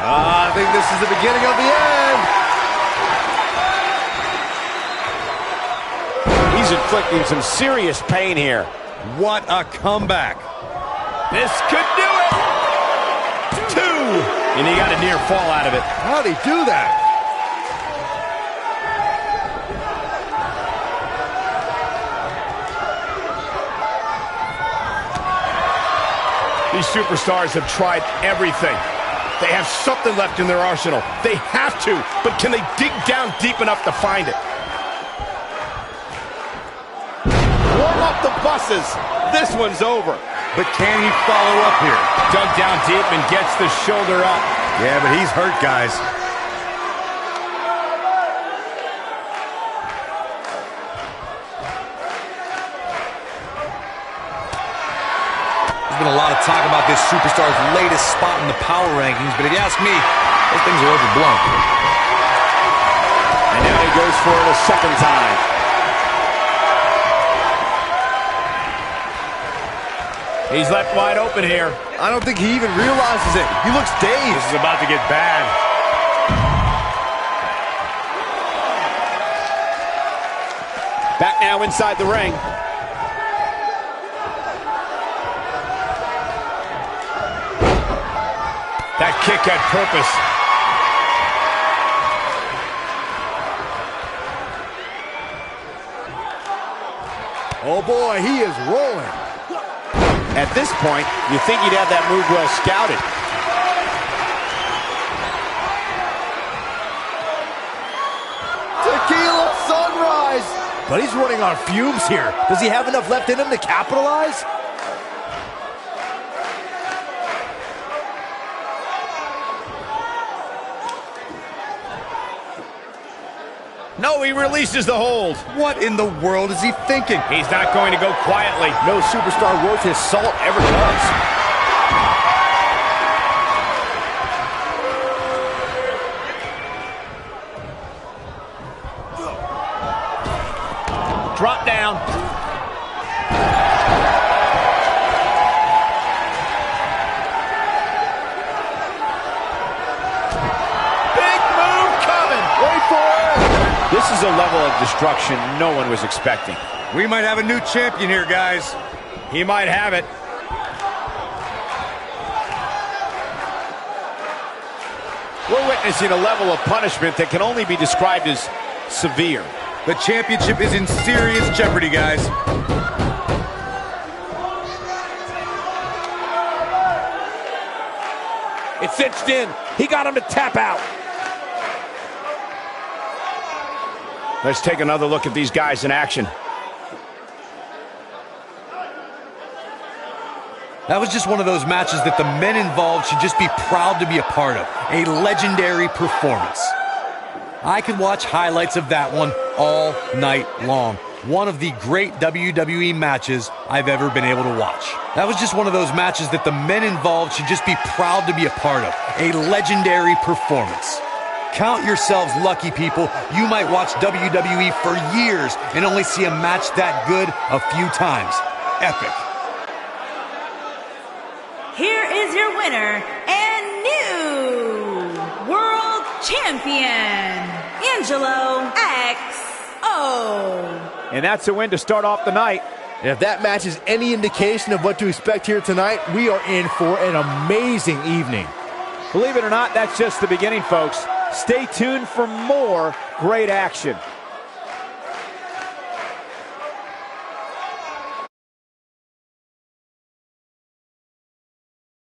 I think this is the beginning of the end. He's inflicting some serious pain here. What a comeback. This could do it. 2. And he got a near fall out of it. How'd he do that? These superstars have tried everything. They have something left in their arsenal. They have to, but can they dig down deep enough to find it? Warm up the buses. This one's over. But can he follow up here? Dug down deep and gets the shoulder up. Yeah, but he's hurt, guys. There's been a lot of talk about this superstar's latest spot in the power rankings, but if you ask me, those things are overblown. And now he goes for it a second time. He's left wide open here. I don't think he even realizes it. He looks dazed. This is about to get bad. Back now inside the ring. That kick had purpose. Oh boy, he is rolling. At this point, you think he'd have that move well scouted. Tequila sunrise. But he's running on fumes here. Does he have enough left in him to capitalize? No, he releases the hold. What in the world is he thinking? He's not going to go quietly. No superstar worth his salt ever does. Drop down. Big move coming. Wait for it. This is a level of destruction no one was expecting. We might have a new champion here, guys. He might have it. We're witnessing a level of punishment that can only be described as severe. The championship is in serious jeopardy, guys. It's cinched in. He got him to tap out. Let's take another look at these guys in action. That was just one of those matches that the men involved should just be proud to be a part of. A legendary performance. I could watch highlights of that one all night long. One of the great WWE matches I've ever been able to watch. That was just one of those matches that the men involved should just be proud to be a part of. A legendary performance. Count yourselves lucky, people. You might watch WWE for years and only see a match that good a few times. Epic. Here is your winner and new World Champion, Angelo XO. And that's a win to start off the night. And if that match is any indication of what to expect here tonight, we are in for an amazing evening. Believe it or not, that's just the beginning, folks. Stay tuned for more great action.